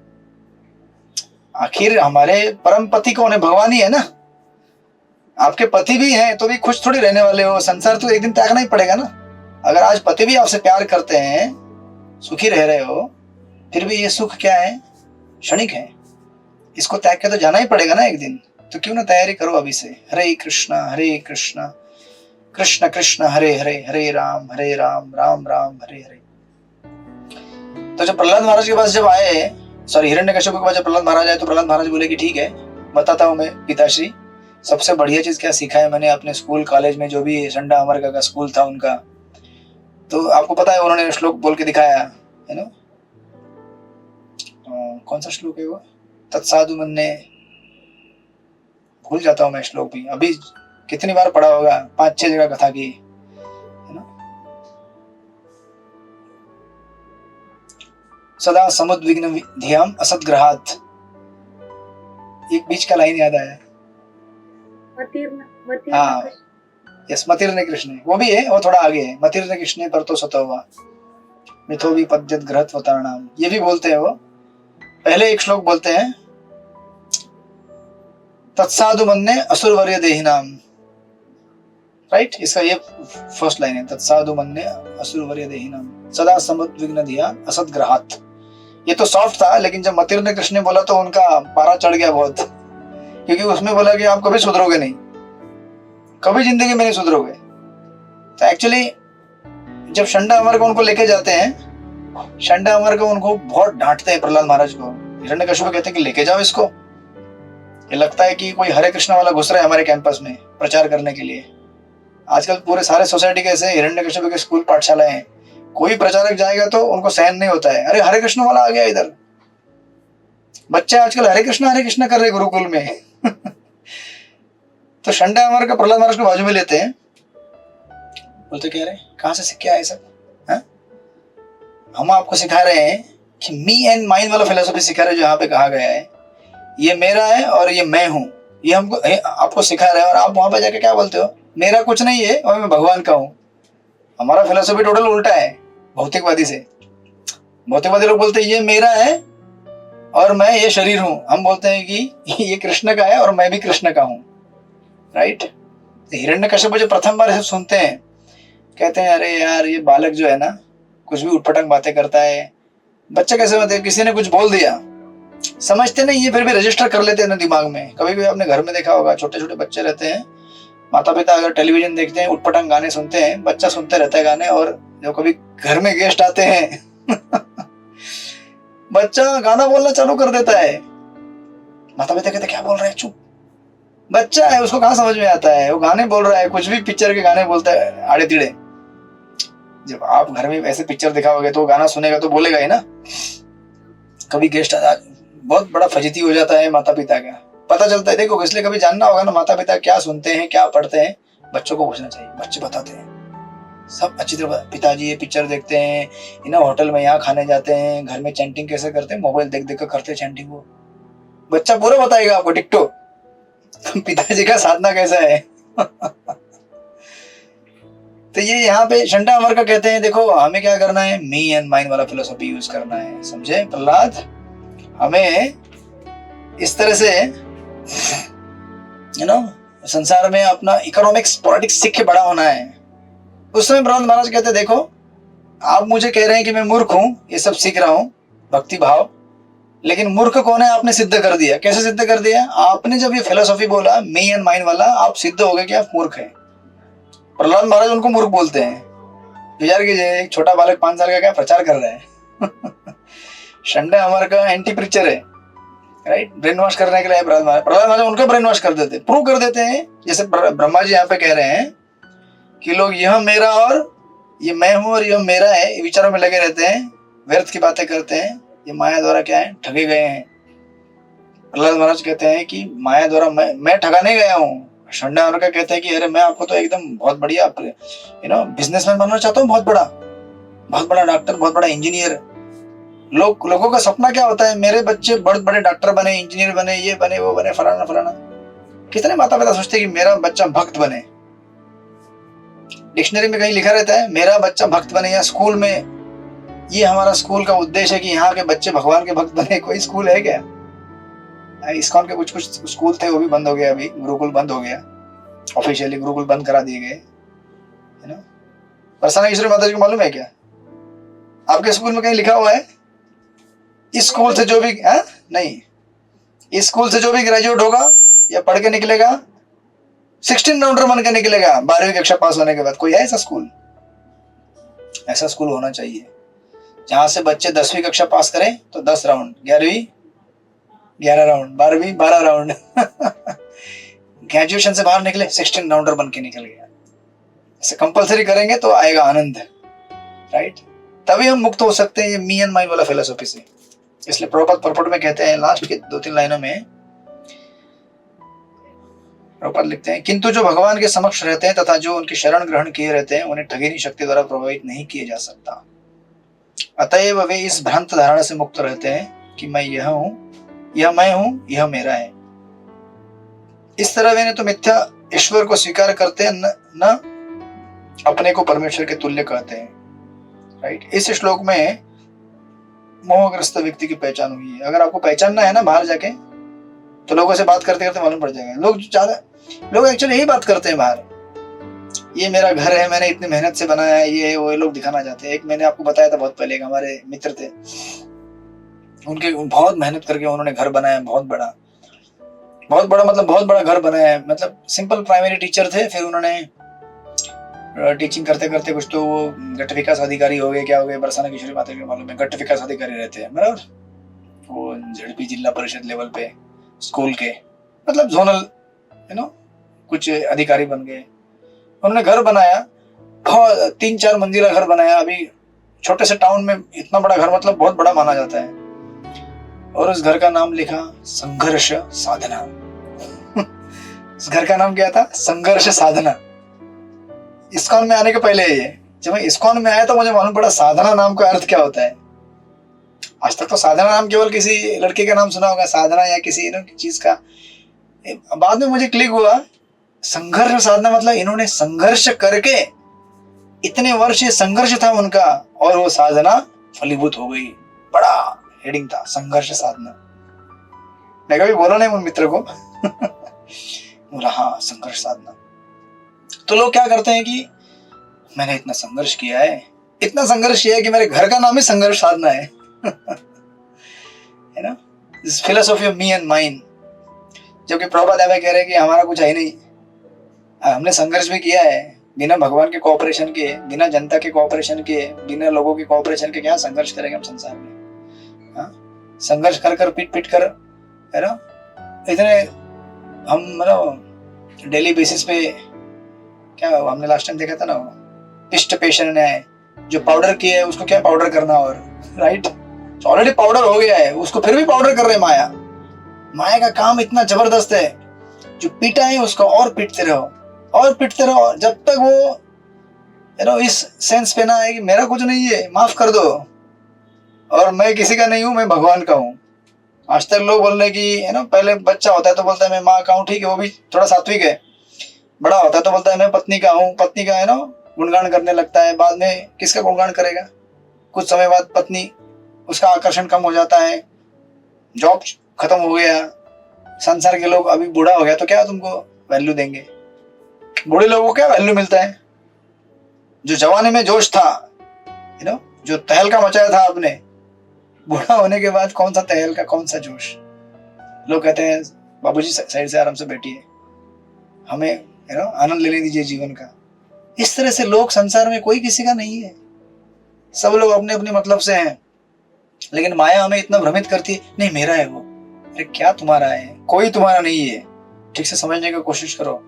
आखिर हमारे परम पति कौन है? भगवान ही है ना। आपके पति भी हैं तो भी खुश थोड़ी रहने वाले हो, संसार तो एक दिन त्यागना ही पड़ेगा ना। अगर आज पति भी आपसे प्यार करते हैं, सुखी रह रहे हो, फिर भी ये सुख क्या है? क्षणिक है, इसको त्याग के तो जाना ही पड़ेगा ना एक दिन। तो क्यों ना तैयारी करो अभी से। हरे कृष्णा कृष्ण कृष्ण हरे हरे, हरे राम राम राम हरे हरे। तो जब प्रहलाद महाराज के पास जब आए, सॉरी हिरण्यकश्यप के पास जब प्रहलाद महाराज आए, तो प्रहलाद महाराज बोले कि ठीक है बताता हूँ मैं पिताश्री, सबसे बढ़िया चीज क्या सीखा है मैंने अपने स्कूल कॉलेज में, जो भी संडा अमर का स्कूल था उनका। तो आपको पता है उन्होंने श्लोक बोल के दिखाया है ना। कौन सा श्लोक है वो? तत्साधु मन्ने, भूल जाता हूं मैं श्लोक भी, अभी कितनी बार पढ़ा होगा, 5-6 जगह कथा की है ना। सदा समुद्विग्न धियाम असद्ग्रहात्, एक बीच का लाइन याद आया। हाँ यस, मतिर्ने कृष्ण, वो भी है, वो थोड़ा आगे है। मतिर्ने कृष्ण पर तो सतोवा मिथो भी पद्यत ग्रहत्वताणाम, ये भी बोलते हैं वो। पहले एक श्लोक बोलते हैं तत्साधु मन्ने असुरवर्य देहिनाम, राइट, इसका ये फर्स्ट लाइन है, तत्साधु मन्ने असुरवर्य देहिनाम सदा समुद्विग्न धिया असद्ग्रहात्। ये तो सॉफ्ट था, लेकिन जब मतिर्ने कृष्ण ने बोला तो उनका पारा चढ़ गया बहुत, क्योंकि उसमें बोला कि आप कभी सुधरोगे नहीं, कभी जिंदगी में नहीं सुधरोगे। तो एक्चुअली जब शंडा अमर को उनको लेके जाते हैं, शंडा अमर को उनको बहुत डांटते हैं प्रहलाद महाराज को। हिरण्यकश्यप कहते हैं कि लेके जाओ इसको, ये लगता है कि कोई हरे कृष्ण वाला घुस रहा है हमारे कैंपस में प्रचार करने के लिए। आजकल पूरे सारे सोसाइटी के ऐसे हिरण्यकश्यप के स्कूल पाठशालाएं हैं, कोई प्रचारक जाएगा तो उनको सहन नहीं होता है, अरे हरे कृष्ण वाला आ गया इधर। बच्चे आजकल हरे कृष्ण कर रहे गुरुकुल में। तो शंडा अमर का प्रहलाद महाराज को बाजू में लेते हैं, बोलते कह रहे कहां से सीख के आए सब? हम आपको सिखा रहे हैं कि मी एंड माइन वाला फिलोसफी सिखा रहे हैं, जो यहाँ पे कहा गया है ये मेरा है और ये मैं हूं, ये हमको आपको सिखा रहे हैं। और आप वहां पे जाके क्या बोलते हो? मेरा कुछ नहीं है और मैं भगवान का हूं। हमारा फिलोसफी टोटल उल्टा है भौतिकवादी से। भौतिकवादी लोग बोलते हैं ये मेरा है और मैं ये शरीर हूं, हम बोलते हैं कि ये कृष्ण का है और मैं भी कृष्ण का हूं, राइट। हिरण्यकश्यप जो प्रथम बार इसे सुनते हैं, कहते हैं अरे यार ये बालक जो है ना कुछ भी उठपटांग बातें करता है। बच्चे कैसे होते हैं, किसी ने कुछ बोल दिया, समझते नहीं ये, फिर भी रजिस्टर कर लेते हैं ना दिमाग में। कभी भी आपने घर में देखा होगा, छोटे छोटे बच्चे रहते हैं, माता पिता अगर टेलीविजन देखते हैं, उठपटांग गाने सुनते हैं, बच्चा सुनते रहता है गाने। और जब कभी घर में गेस्ट आते हैं बच्चा गाना बोलना चालू कर देता है, माता पिता कहते क्या बोल रहे हैं, चुप, बच्चा है उसको कहाँ समझ में आता है, वो गाने बोल रहा है, कुछ भी पिक्चर के गाने बोलता है आड़े तिड़े। जब आप घर में ऐसे पिक्चर दिखाओगे तो गाना सुनेगा तो बोलेगा ही ना। कभी गेस्ट बहुत बड़ा फजीती हो जाता है माता पिता का, पता चलता है। देखो इसलिए कभी जानना होगा ना माता पिता क्या सुनते हैं क्या पढ़ते हैं, बच्चों को पूछना चाहिए, बच्चे बताते हैं सब अच्छी तरह। पिताजी ये पिक्चर देखते हैं, होटल में यहाँ खाने जाते हैं, घर में चैंटिंग कैसे करते हैं, मोबाइल देख देख कर करते हैं चैंटिंग, वो बच्चा पूरा बताएगा आपको डिक्टो पिताजी का साधना कैसा है। तो ये यहाँ पे शंडा अमर का कहते हैं देखो हमें क्या करना है, मी एंड माइन वाला फिलोसफी यूज करना है, समझे प्रहलाद। हमें इस तरह से संसार में अपना इकोनॉमिक्स पॉलिटिक्स सीख के बड़ा होना है। उस समय प्रहलाद महाराज कहते देखो आप मुझे कह रहे हैं कि मैं मूर्ख हूं, ये सब सीख रहा हूं भक्ति भाव, लेकिन मूर्ख कौन है आपने सिद्ध कर दिया। कैसे सिद्ध कर दिया? आपने जब ये फिलोसफी बोला मी एंड माइन वाला, आप सिद्ध हो गए कि आप मूर्ख हैं। प्रहलाद महाराज उनको मूर्ख बोलते हैं। विचार कीजिए, एक छोटा बालक 5 साल का क्या प्रचार कर रहा है। शंडा हमारे का एंटी प्रीचर है, राइट। ब्रेन वॉश करने के लिए प्रहलाद महाराज उनका ब्रेन वॉश कर देते, प्रूव कर देते हैं। जैसे ब्रह्मा जी यहाँ पे कह रहे हैं कि लोग यह मेरा और ये मैं हूं और यह मेरा है, ये विचारों में लगे रहते हैं, व्यर्थ की बातें करते हैं, ये माया द्वारा क्या है, ठगे गए हैं। प्रहलाद महाराज कहते हैं कि माया द्वारा मैं ठगा नहीं गया हूँ। शंडा का कहते हैं कि अरे मैं आपको तो एकदम बहुत बढ़िया बिजनेसमैन बनना चाहता हूँ, बहुत बड़ा डॉक्टर, बहुत बड़ा इंजीनियर। लोगों का सपना क्या होता है, मेरे बच्चे बहुत बड़े डॉक्टर बने, इंजीनियर बने, ये बने, वो बने, फलाना फलाना। कितने माता पिता सोचते हैं कि मेरा बच्चा भक्त बने। डिक्शनरी में कहीं लिखा रहता है मेरा बच्चा भक्त बने, या स्कूल में ये हमारा स्कूल का उद्देश्य है कि यहाँ के बच्चे भगवान के भक्त बने। कोई स्कूल है क्या? इस्कॉन के कुछ स्कूल थे, वो भी बंद हो गया। अभी गुरुकुल बंद हो गया, ऑफिशियली गुरुकुल बंद करा दिए गए, है ना। प्रसन्न ईश्वरी माता जी को मालूम है क्या? आपके स्कूल में कहीं लिखा हुआ है इस स्कूल से जो भी नहीं, इस स्कूल से जो भी ग्रेजुएट होगा या पढ़ के निकलेगा 16 राउंडर बन के निकलेगा 12वीं कक्षा पास होने के बाद? कोई है ऐसा स्कूल? ऐसा स्कूल होना चाहिए जहां से बच्चे 10वीं कक्षा पास करें तो 10 राउंड, 11वीं 11 राउंड, 12वीं 12 राउंड। ग्रेजुएशन से बाहर निकले 16 राउंडर बन के निकल गया। ऐसे कंपलसरी करेंगे तो आएगा आनंद, राइट। तभी हम मुक्त हो सकते हैं ये मी एंड माइंड वाला फिलोसॉफी से। इसलिए प्रभुपाद परपट में कहते हैं, लास्ट के 2-3 लाइनों में प्रभुपाद लिखते हैं, किंतु जो भगवान के समक्ष रहते हैं तथा जो उनकी शरण ग्रहण किए रहते हैं उन्हें ठगेनी शक्ति द्वारा प्रभावित नहीं किए जा सकता। अतएव वे इस भ्रांत धारणा से मुक्त रहते हैं कि मैं यह हूं, यह मैं हूं, यह मेरा है। इस तरह वे तो मिथ्या ईश्वर को स्वीकार करते हैं, न अपने को परमेश्वर के तुल्य कहते हैं, राइट। इस श्लोक में मोहग्रस्त व्यक्ति की पहचान हुई है। अगर आपको पहचानना है ना बाहर जाके, तो लोगों से बात करते करते मालूम पड़ जाएगा। लोग एक्चुअली यही बात करते हैं बाहर, ये मेरा घर है, मैंने इतनी मेहनत से बनाया है, ये वो लोग दिखाना चाहते हैं। एक मैंने आपको बताया था बहुत पहले, एक हमारे मित्र थे, उनके बहुत मेहनत करके उन्होंने घर बनाया, बहुत बड़ा मतलब बहुत बड़ा घर बनाया है। मतलब सिंपल प्राइमरी टीचर थे, फिर उन्होंने टीचिंग करते करते कुछ तो वो गट विकास अधिकारी हो गए, क्या हो गए, बरसाना किशोरी माता के मालूम है, गट विकास अधिकारी रहते हैं बराबर, वो झड़पी जिला परिषद लेवल पे स्कूल के, मतलब जोनल कुछ अधिकारी बन गए। उन्होंने घर बनाया, बहुत 3-4 मंजिला घर बनाया। अभी छोटे से टाउन में इतना बड़ा घर मतलब बहुत बड़ा माना जाता है। और उस घर का नाम लिखा संघर्ष साधना। उस घर का नाम क्या था? संघर्ष साधना। इस्कॉन में आने के पहले ये, जब मैं इस्कॉन में आया तो मुझे मालूम पड़ा साधना नाम का अर्थ क्या होता है। आज तक तो साधना नाम केवल किसी लड़के का नाम सुना होगा, साधना या किसी चीज का। बाद में मुझे क्लिक हुआ, संघर्ष साधना मतलब इन्होंने संघर्ष करके, इतने वर्ष ये संघर्ष था उनका और वो साधना फलीभूत हो गई। बड़ा हेडिंग था, संघर्ष साधना। मैं कभी बोला नहीं उन मित्र को। बोला हाँ संघर्ष साधना। तो लोग क्या करते हैं कि मैंने इतना संघर्ष किया है, इतना संघर्ष किया है कि मेरे घर का नाम ही संघर्ष साधना है। है ना, this philosophy of me and mind. जबकि प्रभुपाद कह रहे हैं कि हमारा कुछ है नहीं, हमने संघर्ष भी किया है, बिना भगवान के कोऑपरेशन के, बिना जनता के कोऑपरेशन के, बिना लोगों के कोऑपरेशन के क्या संघर्ष करेंगे हम संसार में। संघर्ष कर पीट कर, है ना। इतने हम डेली बेसिस पे, क्या हमने लास्ट टाइम देखा था ना, पिष्ट पेशन ने जो पाउडर किया है उसको क्या पाउडर करना, और राइट ऑलरेडी पाउडर हो गया है उसको फिर भी पाउडर कर रहे। माया का काम इतना जबरदस्त है, जो पीटा है उसको और पीटते रहो जब तक वो इस सेंस पे ना आए कि मेरा कुछ नहीं है, माफ कर दो, और मैं किसी का नहीं हूं, मैं भगवान का हूं। आज तक लोग बोल रहे कि पहले बच्चा होता है तो बोलता है मैं माँ का हूँ, ठीक है, वो भी थोड़ा सात्विक है। बड़ा होता है तो बोलता है मैं पत्नी का हूँ, पत्नी का गुणगान करने लगता है। बाद में किसका गुणगान करेगा? कुछ समय बाद पत्नी, उसका आकर्षण कम हो जाता है, जॉब खत्म हो गया, संसार के लोग, अभी बूढ़ा हो गया तो क्या तुमको वैल्यू देंगे? बूढ़े लोगों को क्या वैल्यू मिलता है? जो जवानी में जोश था, जो तहलका मचाया था आपने, बूढ़ा होने के बाद कौन सा तहलका, कौन सा जोश? लोग कहते हैं बाबूजी साइड से आराम से बैठिए, हमें आनंद लेने दीजिए जीवन का। इस तरह से लोग संसार में कोई किसी का नहीं है, सब लोग अपने अपने मतलब से हैं। लेकिन माया हमें इतना भ्रमित करती है, नहीं मेरा है वो। अरे क्या तुम्हारा है? कोई तुम्हारा नहीं है। ठीक से समझने की कोशिश करो।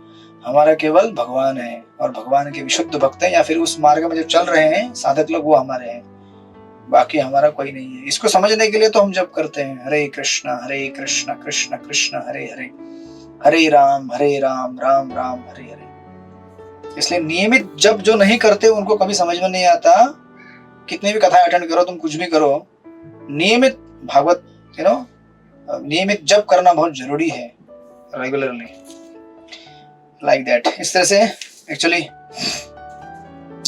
हमारा केवल भगवान है, और भगवान के विशुद्ध भक्त हैं या फिर उस मार्ग में जो चल रहे हैं साधक लोग, वो हमारे हैं। बाकी हमारा कोई नहीं है। इसको समझने के लिए तो हम जप करते हैं, हरे कृष्ण कृष्ण कृष्ण हरे हरे, हरे राम राम राम हरे हरे। इसलिए नियमित जप जो नहीं करते उनको कभी समझ में नहीं आता। कितनी भी कथाएं अटेंड करो, तुम कुछ भी करो, नियमित भागवत नियमित जप करना बहुत जरूरी है, रेगुलरली, लाइक दैट। इस तरह से एक्चुअली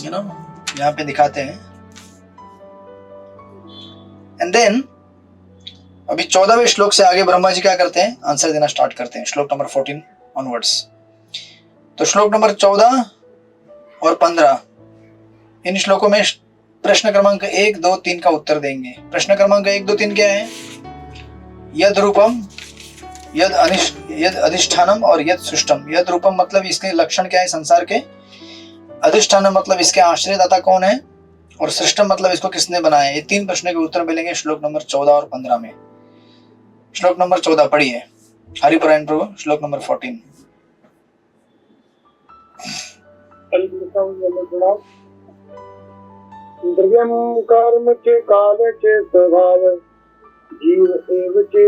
यहाँ पे दिखाते हैं। एंड देन अभी 14वें श्लोक से आगे ब्रह्मा जी क्या करते हैं? आंसर देना स्टार्ट करते हैं, श्लोक नंबर 14 ऑनवर्ड्स। तो श्लोक नंबर 14 और 15 इन श्लोकों में प्रश्न क्रमांक 1, 2, 3 का उत्तर देंगे। प्रश्न क्रमांक 1, 2, 3 क्या है? यद रूपम, यद अधिष्ठानम और यद सृष्टम। यद रूपम मतलब इसके लक्षण क्या है संसार के, अधिष्ठानम मतलब इसके आश्रयदाता कौन है, और सृष्टम मतलब इसको किसने बनाया। ये 3 प्रश्नों के उत्तर मिलेंगे श्लोक नंबर 14 और 15 में। श्लोक नंबर 14 पढ़िए हरिपरायण प्रभु। श्लोक नंबर 14। द्रव्यम कर्म चे काल चे स्वभाव जीव एव चे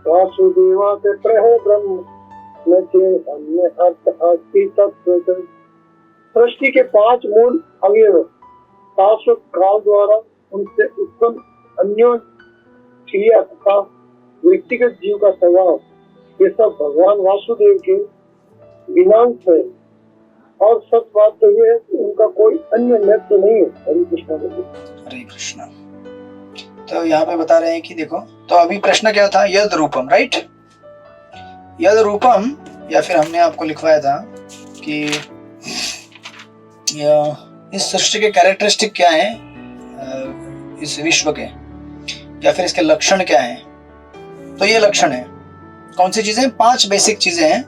वासुदेवा से प्रह ब्रह्म न चे अन्य अर्थ अस्ति तत्व। सृष्टि के 5 मूल अवयव शाश्वत काल द्वारा उनसे उत्पन्न अन्य क्रिया तथा व्यक्तिगत जीव का स्वभाव, ये सब भगवान वासुदेव के विनांश है। और सच बात तो ये है कि उनका कोई अन्य महत्व नहीं है। हरे कृष्ण हरे कृष्ण। तो यहाँ पे बता रहे हैं कि देखो, तो अभी प्रश्न क्या था? यद रूपम, राइट? यद रूपम, या फिर हमने आपको लिखवाया था कि इस सृष्टि के कैरेक्टरिस्टिक क्या है, इस विश्व के, या फिर इसके लक्षण क्या है। तो ये लक्षण है कौन सी चीजें? 5 बेसिक चीजें हैं।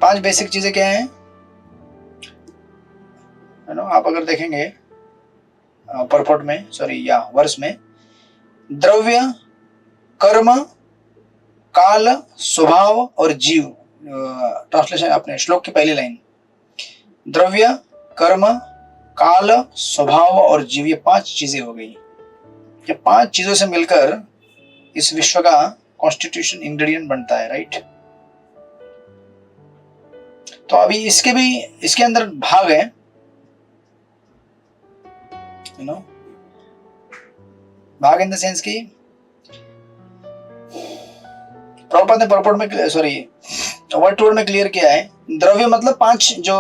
5 बेसिक चीजें क्या हैं? आप अगर देखेंगे परपोर्ट में, सॉरी या वर्ष में, द्रव्य, कर्म, काल, स्वभाव और जीव। ट्रांसलेशन अपने श्लोक की पहली लाइन, द्रव्य, कर्म, काल, स्वभाव और जीव, ये 5 चीजें हो गई। ये 5 चीजों से मिलकर इस विश्व का कॉन्स्टिट्यूशन इंग्रेडिएंट बनता है, राइट? तो अभी इसके अंदर भाग है, भाग इन द सेंस की प्रॉपर ने परपोर्ट में, सॉरी वर्ड टू वर्ड में क्लियर किया है। द्रव्य मतलब 5 जो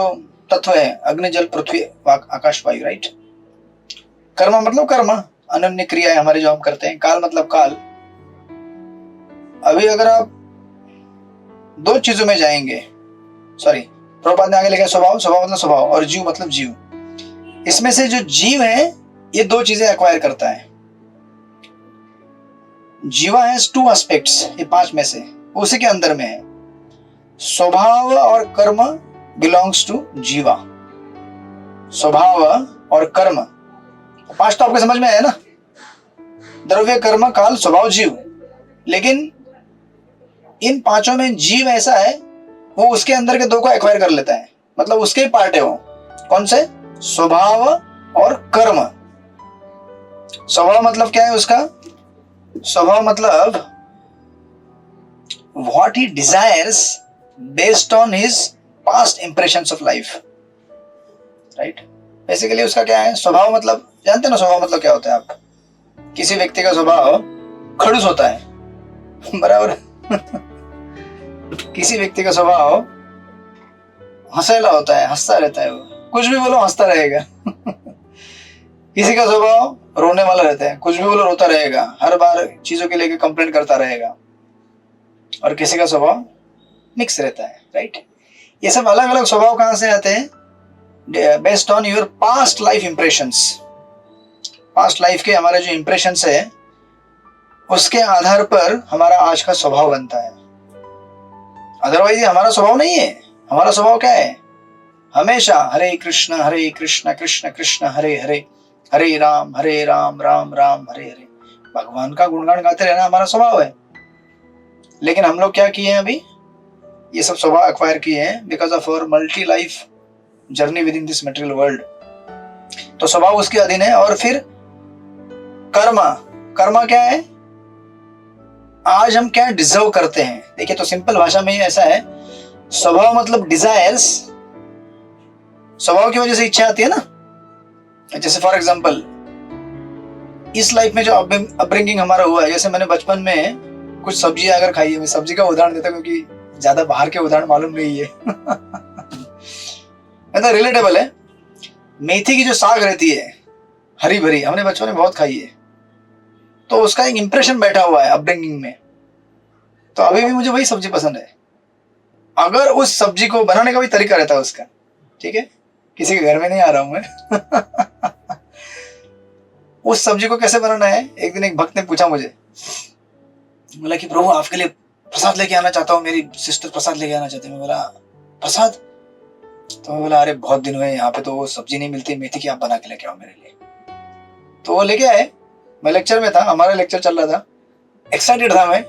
तत्व है, अग्नि जल पृथ्वी आकाश वायु, राइट? कर्म मतलब कर्म, अनन्य क्रियाएं हमारे जो हम करते हैं। काल मतलब काल। अभी अगर आप 2 चीजों में जाएंगे, सॉरी प्रभुपाद ने आगे लिखा स्वभाव, स्वभाव मतलब स्वभाव, और जीव मतलब जीव। इसमें से जो जीव है ये 2 चीजें एक्वायर करता है। जीवा हैज 2 एस्पेक्ट्स, ये 5 में से उसी के अंदर में है। स्वभाव और कर्म बिलोंग्स टू जीवा। स्वभाव और कर्म 5 तो आपके समझ में आया ना? द्रव्य, कर्म, काल, स्वभाव, जीव। लेकिन इन 5 में जीव ऐसा है, वो उसके अंदर के 2 को एक्वायर कर लेता है, मतलब उसके ही पार्ट है वो। कौन से? स्वभाव और कर्म। स्वभाव मतलब क्या है उसका? स्वभाव मतलब what he desires based on his past impressions of life, right? Basically उसका क्या है स्वभाव? मतलब जानते हैं ना स्वभाव मतलब क्या होता है आप? किसी व्यक्ति का स्वभाव खड़ूस होता है, बराबर? किसी व्यक्ति का स्वभाव हंसेला होता है, हंसता रहता है, वो कुछ भी बोलो हंसता रहेगा। किसी का स्वभाव रोने वाला रहता है, कुछ भी बोलो रोता रहेगा, हर बार चीजों के लेके कंप्लेंट करता रहेगा। और किसी का स्वभाव मिक्स रहता है, राइट? ये सब अलग अलग स्वभाव कहां से आते हैं? Based on your past life impressions. Past life के हमारे जो इंप्रेशंस है उसके आधार पर हमारा आज का स्वभाव बनता है। अदरवाइज ये हमारा स्वभाव नहीं है। हमारा स्वभाव क्या है? हमेशा हरे कृष्ण कृष्ण कृष्ण हरे हरे, हरे राम राम राम हरे हरे। भगवान का गुणगान गाते रहना हमारा स्वभाव है। लेकिन हम लोग क्या किए हैं अभी, ये सब स्वभाव एक्वायर किए हैं because of our multi life journey with in this material world. तो स्वभाव उसके अधीन है। और फिर कर्मा, कर्मा क्या है, आज हम क्या डिजर्व करते हैं। देखिए, तो सिंपल भाषा में ऐसा है, स्वभाव मतलब डिजायर्स, स्वभाव की वजह से इच्छा आती है ना। जैसे फॉर एग्जांपल इस लाइफ में जो अपब्रिंगिंग हमारा हुआ है, जैसे मैंने बचपन में कुछ सब्जी अगर खाई है, मैं सब्जी का उदाहरण देता हूं क्योंकि ज्यादा बाहर के उदाहरण मालूम नहीं है मतलब रिलेटेबल है। मेथी की जो साग रहती है हरी भरी, हमने बचपन में बहुत खाई है, तो उसका एक इंप्रेशन बैठा हुआ है अपब्रिंगिंग में। तो अभी भी मुझे वही सब्जी पसंद है। अगर उस सब्जी को बनाने का भी तरीका रहता है उसका, ठीक है, किसी के घर में नहीं आ रहा हूं मैं उस सब्जी को कैसे बनाना है, एक दिन एक भक्त ने पूछा मुझे, बोला कि प्रभु आपके लिए प्रसाद लेके आना चाहता हूँ, मेरी सिस्टर प्रसाद लेके आना चाहती है। मैं बोला प्रसाद? तो मैं बोला अरे बहुत दिन हुए यहाँ पे तो वो सब्जी नहीं मिलती मेथी की, आप बना के लेके आओ मेरे लिए। तो वो लेके आए, मैं लेक्चर में था, हमारा लेक्चर चल रहा था, एक्साइटेड था मैं,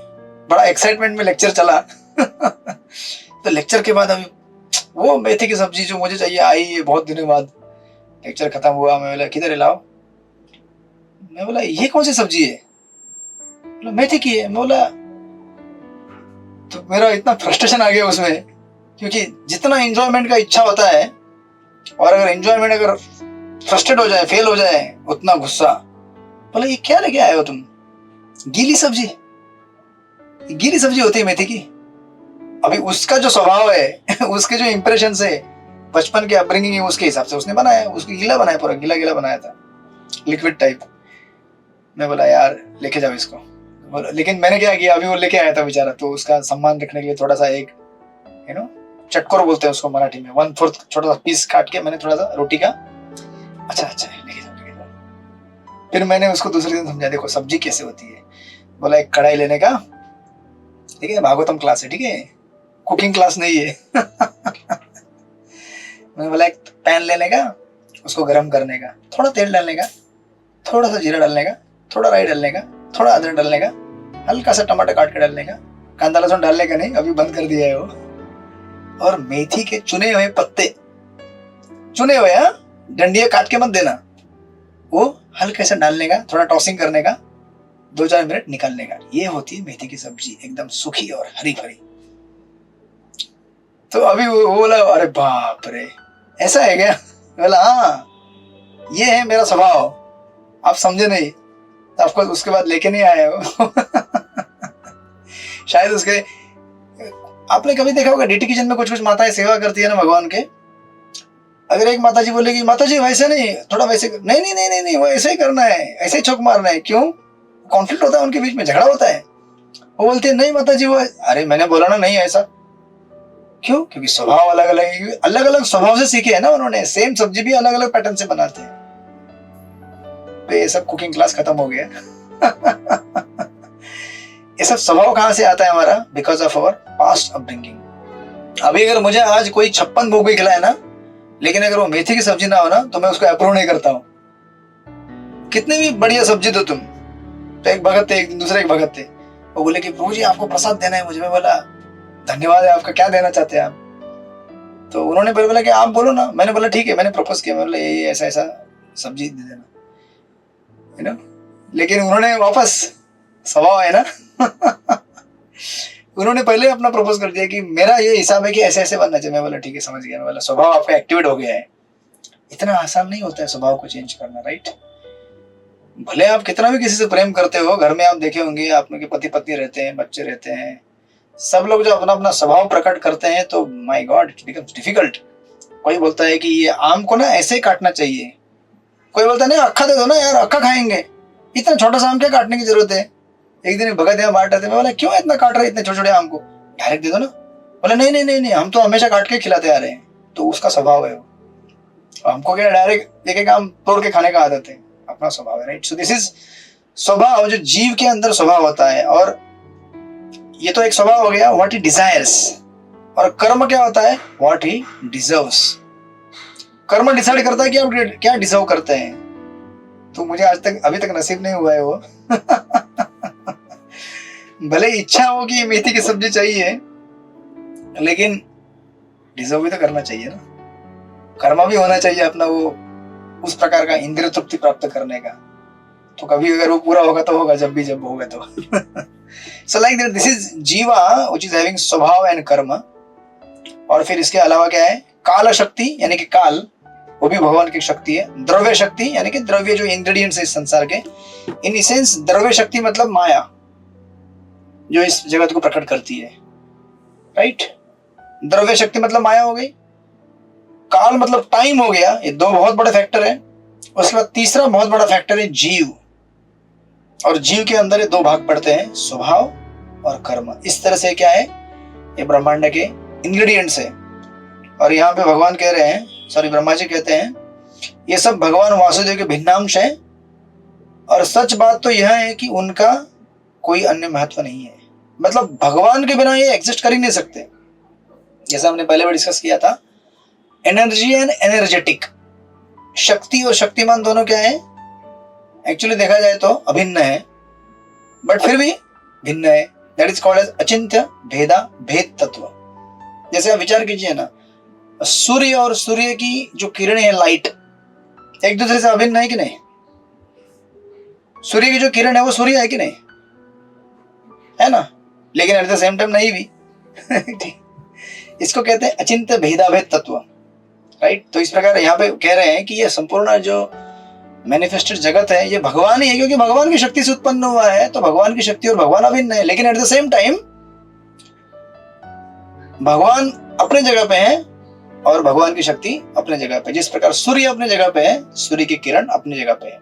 बड़ा एक्साइटमेंट में लेक्चर चला तो लेक्चर के बाद अभी वो मेथी की सब्जी जो मुझे चाहिए आई है बहुत दिनों बाद। लेक्चर खत्म हुआ, मैं बोला किधर है लाओ। मैं बोला ये कौन सी सब्जी है, बोला मेथी की है। मैं बोला, तो मेरा इतना फ्रस्ट्रेशन आ गया उसमें, क्योंकि जितना एंजॉयमेंट का इच्छा होता है और अगर एंजॉयमेंट अगर फ्रस्ट्रेट हो जाए, फेल हो जाए, उतना गुस्सा। बोला ये क्या लेके आए हो तुम, गीली सब्जी? गीली सब्जी होती है मेथी की। अभी उसका जो स्वभाव है उसके जो इंप्रेशन से बचपन के अपब्रिंगिंग है उसके हिसाब से उसने बनाया, उसको गीला बनाया, पूरा गीला गीला बनाया था, लिक्विड टाइप। मैं बोला यार लेके जाओ इसको। बोला, लेकिन मैंने क्या किया, अभी वो लेके आया था बेचारा, तो उसका सम्मान रखने के लिए थोड़ा सा एक चटकोर बोलते हैं उसको मराठी में, 1/4 छोटा सा पीस काट के मैंने थोड़ा सा रोटी का, अच्छा लेके जाओ लेके जाओ। फिर मैंने उसको दूसरे दिन समझा, देखो सब्जी कैसे होती है। बोला एक कढ़ाई लेने का, ठीक है, भागवतम क्लास है, ठीक है, कुकिंग क्लास नहीं है मैंने बोला एक पैन लेने का, उसको गर्म करने का, थोड़ा तेल डालने का, थोड़ा सा जीरा डालने का, थोड़ा राई डालने का, थोड़ा अदरक डालने का, हल्का सा टमाटर काट के डालने का, कांदा लहसुन डालने का नहीं, अभी बंद कर दिया है वो। और मेथी के चुने हुए पत्ते, चुने हुए, डंडिया काट के मत देना, वो हल्के से डालने का, थोड़ा टॉसिंग करने का, 2-4 मिनट निकालने का। ये होती है मेथी की सब्जी, एकदम सूखी और हरी भरी। तो अभी वो बोला अरे बाप रे ऐसा है क्या? बोला हाँ ये है मेरा स्वभाव, आप समझे नहीं, तो आपको उसके बाद लेके नहीं आए हो शायद उसके, आपने कभी देखा होगा डीटी किचन में कुछ माताएं सेवा करती है ना भगवान के, अगर एक माता जी बोलेगी माता जी वैसे नहीं, थोड़ा वैसे नहीं नहीं नहीं नहीं नहीं वो ऐसे ही करना है, ऐसे ही छोक मारना है। क्यों? कॉन्फ्लिक्ट होता है उनके बीच में, झगड़ा होता है। वो बोलती है नहीं माता जी वो, अरे मैंने बोला ना नहीं ऐसा। क्यों? क्योंकि स्वभाव अलग अलग, अलग अलग स्वभाव से सीखे है ना उन्होंने, सेम सब्जी भी अलग अलग पैटर्न से बनाते हैं। तो ये सब कुकिंग क्लास खत्म हो गया ये सब स्वभाव कहां से आता है हमारा? Because of our past upbringing. अभी अगर मुझे आज कोई 56 भोग भी खिलाए ना, लेकिन अगर वो मेथी की सब्जी ना हो ना, तो मैं उसको अप्रूव नहीं करता हूं, कितनी भी बढ़िया सब्जी दो तुम। तो एक भगत थे, एक दूसरे एक भगत थे, वो बोले कि प्रभु जी आपको प्रसाद देना है मुझे। मैं बोला धन्यवाद है आपका, क्या देना चाहते हैं आप? तो उन्होंने बोला कि आप बोलो ना। मैंने बोला ठीक है, मैंने प्रपोज किया, मैं बोला ये ऐसा ऐसा सब्जी दे देना, लेकिन उन्होंने वापस, स्वभाव है ना उन्होंने पहले अपना प्रपोज कर दिया कि मेरा ये हिसाब है कि ऐसे ऐसे बनना चाहिए। मैं बोला ठीक है समझ गया। मैं बोला स्वभाव आपका एक्टिवेट हो गया है, इतना आसान नहीं होता है स्वभाव को चेंज करना, राइट? भले आप कितना भी किसी से प्रेम करते हो, घर में आप देखे होंगे आपके पति पत्नी रहते हैं, बच्चे रहते हैं, सब लोग जो अपना अपना स्वभाव प्रकट करते हैं, तो my God it becomes difficult. कोई बोलता है कि ये आम को ना ऐसे ही काटना चाहिए, कोई बोलता है नहीं अक्खा दे दो ना यार, अक्खा खाएंगे, इतना छोटा सा आम क्या काटने की जरूरत है? एक दिन भगत यहाँ बांट रहे थे, मैं बोला क्यों इतना काट रहे इतने छोटे छोटे आम को, डायरेक्ट दे दो ना। बोले नहीं नहीं नहीं नहीं हम तो हमेशा काट के खिलाते आ रहे हैं। तो उसका स्वभाव है वो, हमको क्या डायरेक्ट एक एक आम तोड़ के खाने का आदत है, अपना स्वभाव है, राइट? सो दिस इज स्वभाव, जो जीव के अंदर स्वभाव होता है। और ये तो एक स्वभाव हो गया, व्हाट ही डिजायर्स। और कर्म क्या होता है? What he deserves. कर्म डिसाइड करता है कि आप क्या डिजर्व करते हैं। तो मुझे आज तक अभी तक नसीब नहीं हुआ है वो। भले इच्छा हो कि मेथी की सब्जी चाहिए, लेकिन डिजर्व भी तो करना चाहिए ना। कर्म भी होना चाहिए अपना वो उस प्रकार का इंद्रिय तृप्ति प्राप्त करने का। तो कभी अगर वो पूरा होगा तो होगा, जब होगा तो। So like that this is जीवा व्हिच इज हैविंग स्वभाव एंड कर्म। और फिर इसके अलावा क्या है, काल शक्ति यानी कि काल, वो भी भगवान की शक्ति है। द्रव्य शक्ति यानी कि द्रव्य जो इंग्रेडिएंट्स है इस संसार के, इन इसेंस द्रव्य शक्ति मतलब माया, जो इस जगत को प्रकट करती है, राइट। द्रव्य शक्ति मतलब माया हो गई, काल मतलब टाइम हो गया। ये दो बहुत बड़े फैक्टर है। उसके बाद तीसरा बहुत बड़ा फैक्टर है जीव, और जीव के अंदर ये दो भाग पड़ते हैं, स्वभाव और कर्म। इस तरह से क्या है, ये ब्रह्मांड के इंग्रेडिएंट्स है। और यहाँ पे भगवान कह रहे हैं, सॉरी ब्रह्मा जी कहते हैं, ये सब भगवान वासुदेव के भिन्नांश है। और सच बात तो यह है कि उनका कोई अन्य महत्व नहीं है। मतलब भगवान के बिना ये एग्जिस्ट कर ही नहीं सकते। जैसा हमने पहले भी डिस्कस किया था, एनर्जी एंड एनर्जेटिक, शक्ति और शक्तिमान दोनों क्या है, एक्चुअली देखा जाए तो अभिन्न है, बट फिर भी भिन्न है। दैट इज कॉल्ड एज अचिंत्य भेदा भेद तत्व। जैसे आप विचार कीजिए ना, सूर्य और सूर्य की जो किरणें हैं, लाइट, एक दूसरे से अभिन्न है कि नहीं। सूर्य की जो किरण है वो सूर्य है कि नहीं, है ना, लेकिन एट द सेम टाइम नहीं भी। इसको कहते हैं अचिंत्य भेदाभेद तत्व, राइट। तो इस प्रकार यहाँ पे कह रहे हैं कि ये संपूर्ण जो मैनिफेस्टेड जगत है ये भगवान ही है, क्योंकि भगवान की शक्ति से उत्पन्न हुआ है। तो भगवान की शक्ति और भगवान अभिन्न है, लेकिन एट द सेम टाइम भगवान अपने जगह पे है और भगवान की शक्ति अपने जगह पे। जिस प्रकार सूर्य अपने जगह पे है, सूर्य की किरण अपनी जगह पे है,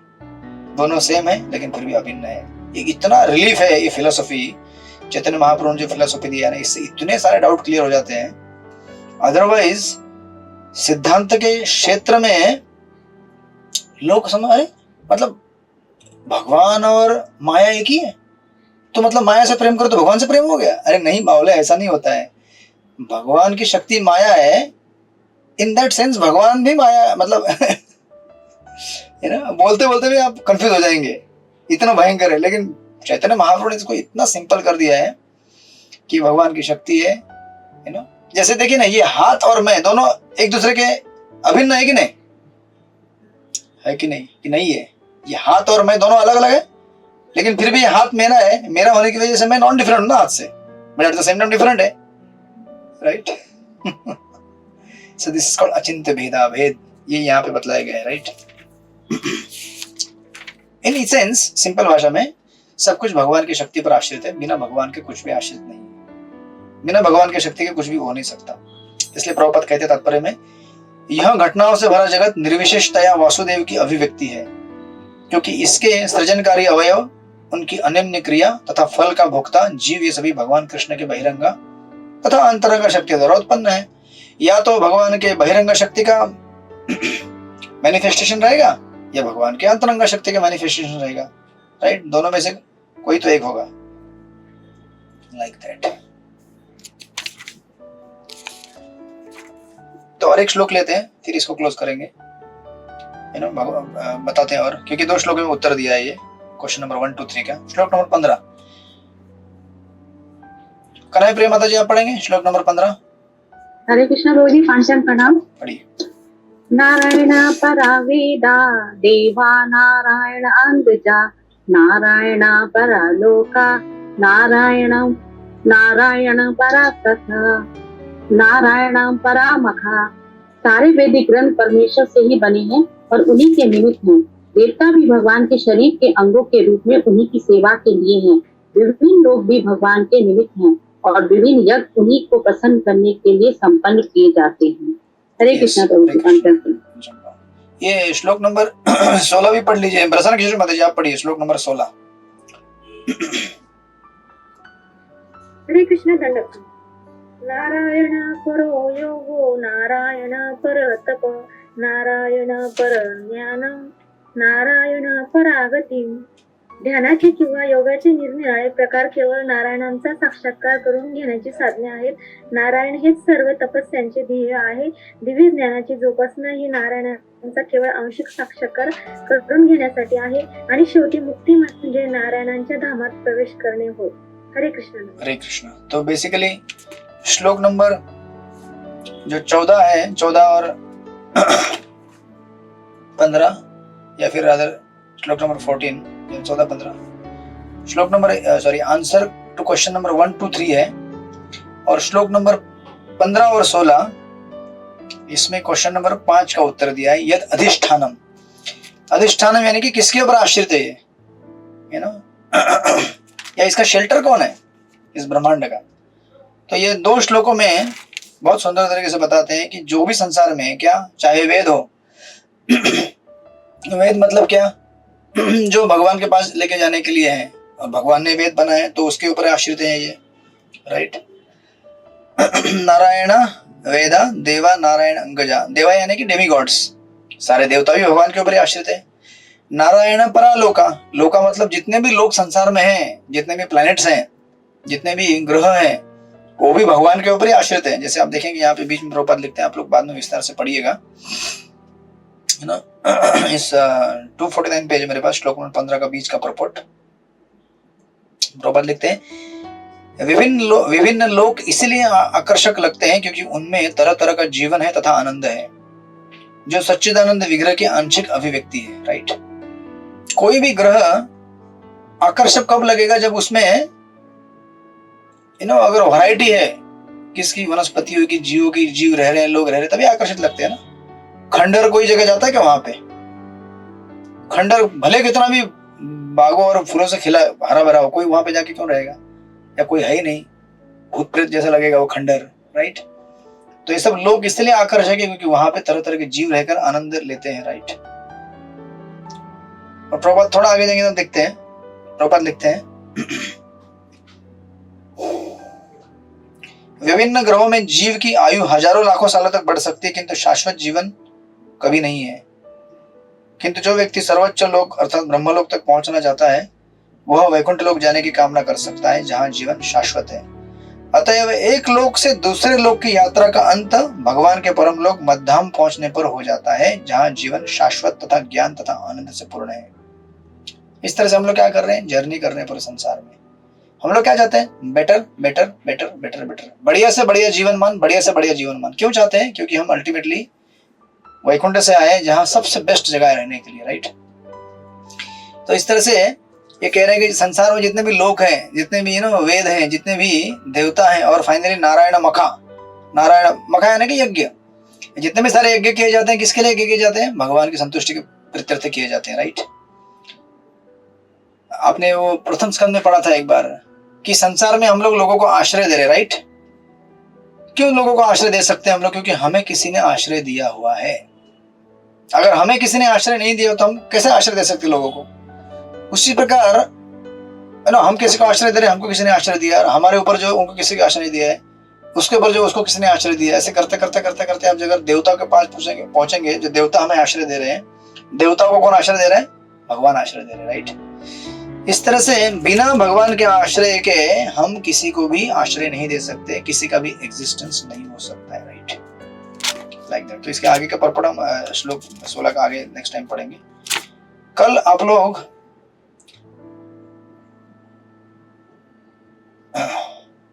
दोनों सेम है लेकिन फिर भी अभिन्न है। ये इतना रिलीफ है ये फिलोसॉफी, चैतन्य महाप्रभु ने जो फिलोसॉफी दिया ना, इससे इतने सारे डाउट क्लियर हो जाते हैं। अदरवाइज सिद्धांत के क्षेत्र में लोग समझ, अरे मतलब भगवान और माया एक ही है, तो मतलब माया से प्रेम करो तो भगवान से प्रेम हो गया। अरे नहीं बावले, ऐसा नहीं होता है। भगवान की शक्ति माया है, इन दैट सेंस भगवान भी माया, मतलब है ना, बोलते बोलते भी आप कंफ्यूज हो जाएंगे, इतना भयंकर है। लेकिन चैतन्य महाप्रभु ने इसको इतना सिंपल कर दिया है कि भगवान की शक्ति है, यू नो। जैसे देखिए ना, ये हाथ और मैं दोनों एक दूसरे के अभिन्न है कि नहीं, है कि नहीं, कि नहीं है। ये हाथ और मैं दोनों अलग अलग है, लेकिन फिर भी ये हाथ मेरा है, मेरा होने की वजह से मैं नॉन डिफरेंट हूं ना हाथ से, but at the same time different है, right. So this is called अचिंत्य भेदा भेद, ये यहाँ पे बतलाया गया है, राइट। इन सेंस सिंपल भाषा में सब कुछ भगवान की शक्ति पर आश्रित है, बिना भगवान के कुछ भी आश्रित नहीं है। बिना भगवान की शक्ति के कुछ भी हो नहीं सकता। इसलिए प्रभुपाद कहते तात्पर्य में, यह घटनाओं से भरा जगत निर्विशेषतया वासुदेव की अभिव्यक्ति है, क्योंकि इसके सृजनकारी अवयव, उनकी अनन्य क्रिया तथा फल का भोक्ता जीव, ये सभी भगवान कृष्ण के बहिरंगा तथा अंतरंग शक्ति द्वारा उत्पन्न है। या तो भगवान के बहिरंग शक्ति का मैनिफेस्टेशन रहेगा या भगवान के अंतरंग शक्ति का मैनिफेस्टेशन रहेगा, राइट। दोनों में से कोई तो एक होगा, लाइक दैट। तो और एक श्लोक लेते हैं, फिर इसको क्लोज करेंगे, यू नो, बताते हैं। और क्योंकि 2 श्लोक में उत्तर दिया है ये क्वेश्चन नंबर 1, 2, 3 का। श्लोक नंबर 15, कन्हैया प्रिय माता जी आप पढ़ेंगे श्लोक नंबर 15। हरे कृष्ण प्रभु जी, पांचम प्रणाम। पढ़िए। नारायण परा वेदा देवा नारायण अंगजा नारायण परा लोका नारायण नारायण परा कथा नारायण परा मखा। सारे वैदिक ग्रंथ परमेश्वर से ही बने हैं और उन्हीं के निमित्त हैं। देवता भी भगवान के शरीर के अंगों के रूप में उन्हीं की सेवा के लिए हैं। विभिन्न लोग भी भगवान के निमित्त हैं और विभिन्न यज्ञ उन्हीं को प्रसन्न करने के लिए संपन्न किए जाते हैं। हरे कृष्णा प्रभु जी। ये श्लोक नंबर 16 भी पढ़ लीजिए। प्रसन्न किशोर माता जी आप पढ़िए श्लोक नंबर 16। हरे कृष्ण दंडक। नारायण परो योगो नारायण पर तप नारायण पर ज्ञानम नारायण परागति ध्यानाचे किंवा योगाचे निरनिराळे प्रकार केवळ नारायणांचा साक्षात्कार करून घेण्याची साधने आहेत. नारायण हेच सर्व तपस्यांचे ध्येय आहे. दिव्य ज्ञानाची जोपासना ही नारायणांचा केवळ आंशिक साक्षात्कार करून घेण्यासाठी आहे आणि शेवटी मुक्ती म्हणजे नारायणांच्या धामात प्रवेश करणे होय. हरे कृष्ण. हरे कृष्ण. तो बेसिकली श्लोक नंबर जो 14 है, 14 और 15 या फिर रादर श्लोक नंबर 14 या 14-15 श्लोक number answer to question number 1, 2, 3 है और श्लोक नंबर 15 और 16 इसमें क्वेश्चन नंबर 5 का उत्तर दिया है. यद अधिष्ठानम, अधिष्ठानम यानी कि किसके ऊपर आश्रित है ये, यू नो, या इसका शेल्टर कौन है इस ब्रह्मांड का. तो ये 2 श्लोकों में बहुत सुंदर तरीके से बताते हैं कि जो भी संसार में है, क्या चाहे वेद हो, वेद मतलब क्या, जो भगवान के पास लेके जाने के लिए है और भगवान ने वेद बनाए तो उसके ऊपर आश्रित है ये, राइट. नारायण वेदा देवा नारायण अंगजा, देवा यानी कि डेमी गॉड्स, सारे देवता भी भगवान के ऊपर आश्रित है. नारायण परालोका, लोका मतलब जितने भी लोग संसार में हैं, जितने भी प्लैनेट्स हैं, जितने भी ग्रह हैं, वो भी भगवान के ऊपर ही आश्रित है. जैसे आप देखेंगे यहाँ पे बीच में प्रभुपाद लिखते हैं, आप लोग बाद में विस्तार से पढ़िएगा, है ना. इस 249 पेज मेरे पास श्लोक नंबर 15 का बीच का प्रपोट प्रभुपाद लिखते हैं, विभिन्न लोक इसलिए आकर्षक लगते हैं क्योंकि उनमें तरह तरह का जीवन है तथा आनंद है जो सच्चिदानंद विग्रह की आंशिक अभिव्यक्ति है, राइट. कोई भी ग्रह आकर्षक कब लगेगा, जब उसमें अगर वैरायटी है, किसकी वनस्पतियों की, जीवों की, जीव रह रहे हैं, लोग रह रहे हैं, तभी आकर्षित लगते हैं ना. खंडर कोई जगह जाता है क्या, वहां पे खंडर भले कितना भी बागों और फूलों से खिला हरा भरा हो, कोई वहां पे जाके क्यों रहेगा, या कोई है ही नहीं, भूत प्रेत जैसा लगेगा वो खंडर, राइट. तो ये सब लोग इसलिए आकर्षक है क्योंकि वहां पे तरह तरह के जीव रहकर आनंद लेते हैं, राइट. और प्रभुपाद थोड़ा आगे जाएंगे तो देखते हैं, प्रभुपाद लिखते हैं, विभिन्न ग्रहों में जीव की आयु हजारों लाखों सालों तक बढ़ सकती है किंतु शाश्वत जीवन कभी नहीं है. किंतु जो व्यक्ति सर्वोच्च लोक अर्थात ब्रह्मलोक तक पहुंचना चाहता है वह वैकुंठ लोक जाने की कामना कर सकता है जहां जीवन शाश्वत है. अतएव एक लोक से दूसरे लोक की यात्रा का अंत भगवान के परम लोक मध्यम पहुंचने पर हो जाता है जहां जीवन शाश्वत तथा ज्ञान तथा आनंद से पूर्ण है. इस तरह से हम लोग क्या कर रहे हैं, जर्नी कर रहे हैं पूरे संसार में. हम लोग क्या चाहते हैं, better better better better better, बढ़िया से बढ़िया जीवन मान, बढ़िया से बढ़िया जीवन मान. क्यों चाहते हैं, क्योंकि हम अल्टीमेटली वैकुंठ से आए जहां सबसे बेस्ट जगह है रहने के लिए, राइट. तो इस तरह से ये कह रहे हैं कि संसार में जितने भी लोक हैं, जितने भी वेद हैं, जितने भी देवता हैं, और फाइनली नारायण मखा यानी कि यज्ञ, जितने भी सारे यज्ञ किए जाते हैं, किसके लिए किए जाते हैं, भगवान की संतुष्टि के प्रीत्यर्थ किए जाते हैं, राइट. आपने वो प्रथम स्कंद में पढ़ा था एक बार कि संसार में हम लोगों को आश्रय दे रहे, राइट. क्यों लोगों को आश्रय दे सकते हैं हम लोग, क्योंकि हमें किसी ने आश्रय दिया हुआ है. अगर हमें किसी ने आश्रय नहीं दिया तो हम कैसे आश्रय दे सकते लोगों को. उसी प्रकार हम किसी को आश्रय दे रहे हैं, हमको किसी ने आश्रय दिया, और हमारे ऊपर जो उनको किसी को आश्रय नहीं दिया है, उसके ऊपर जो उसको किसी ने आश्रय दिया. ऐसे करते करते करते करते आप अगर देवता के पास पहुंचेंगे, जो देवता हमें आश्रय दे रहे हैं, देवता को कौन आश्रय दे रहा है, भगवान आश्रय दे रहे हैं, राइट. इस तरह से बिना भगवान के आश्रय के हम किसी को भी आश्रय नहीं दे सकते, किसी का भी एग्जिस्टेंस नहीं हो सकता है, राइट. Like that. तो इसके आगे का पर्पट हम श्लोक 16 का आगे नेक्स्ट टाइम पढ़ेंगे. कल आप लोग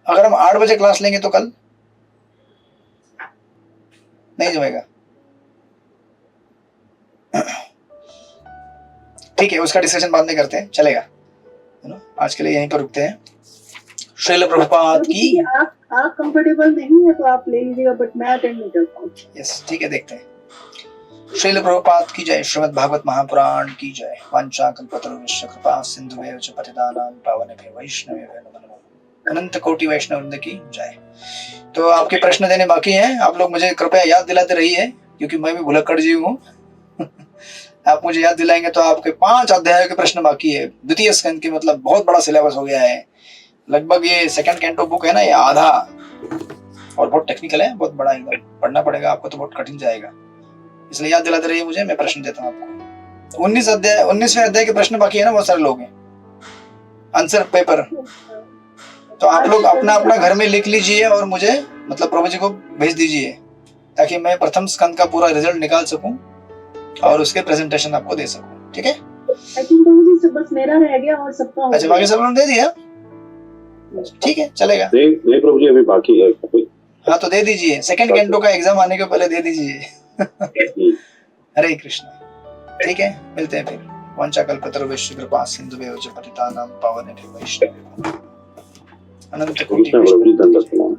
अगर हम 8 बजे क्लास लेंगे तो कल नहीं जमेगा, ठीक है, उसका डिस्कशन बाद में करते हैं, चलेगा. आज के लिए यहीं पर रुकते हैं. श्रील प्रभुपाद की. आप कंफर्टेबल नहीं है तो आप ले लीजिएगा, बट मैं अटेंड नहीं कर पाऊंगी. यस, ठीक है, देखते हैं. श्रील प्रभुपाद की जय. श्रीमद् भागवत महापुराण की जय. वांछा कल्पतरुभ्यश्च कृपा सिंधुभ्यः च पतितानां पावनेभ्यो वैष्णवेभ्यो नमो नमः. अनंत कोटि वैष्णव वृंद की जय. तो आपके प्रश्न देने बाकी हैं, आप लोग मुझे कृपया याद दिलाते रहिए क्योंकि मैं भी भुलक्कड़ जीव हूँ. आप मुझे याद दिलाएंगे तो आपके 5 अध्यायों के प्रश्न बाकी है. द्वितीय स्कंद के मतलब बहुत बड़ा सिलेबस हो गया है. लगभग ये सेकंड कैंटो बुक है ना, ये आधा, और बहुत टेक्निकल है, बहुत बड़ा, एकदम पढ़ना पड़ेगा आपको, तो बहुत कठिन जाएगा. इसलिए याद दिलाते रहिए मुझे, मैं प्रश्न देता हूँ आपको. 19वें अध्याय के प्रश्न बाकी है ना, बहुत सारे लोग हैं. Answer paper. तो आप लोग अपना अपना घर में लिख लीजिए और मुझे मतलब प्रभु जी को भेज दीजिए, ताकि मैं प्रथम स्कंद का पूरा रिजल्ट निकाल सकूं और उसके प्रेजेंटेशन आपको दे सकूं। ठीक है? आई थिंक प्रभु जी सब बस मेरा रह गया और सबका हो अच्छा, गया। बाकी सब लोगों ने दे दिया? ठीक है, चलेगा। नहीं प्रभु जी, अभी बाकी है। हाँ तो दे दीजिए, सेकंड कैंटो का एग्जाम आने के पहले दे दीजिए। हरे कृष्ण। ठीक है, मिलते हैं फिर। वाञ्छाकल्पतरुभ्यश्च कृपा सिन्धुभ्यो च पतितानां पावनेभ्यो वैष्णवेभ्यो अनंत कोटि वैष्णव।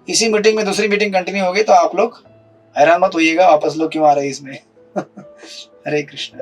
इसी मीटिंग में दूसरी मीटिंग कंटिन्यू होगी, तो आप लोग हैरान मत होइएगा वापस लोग क्यों आ रहे हैं इसमें। हरे कृष्ण।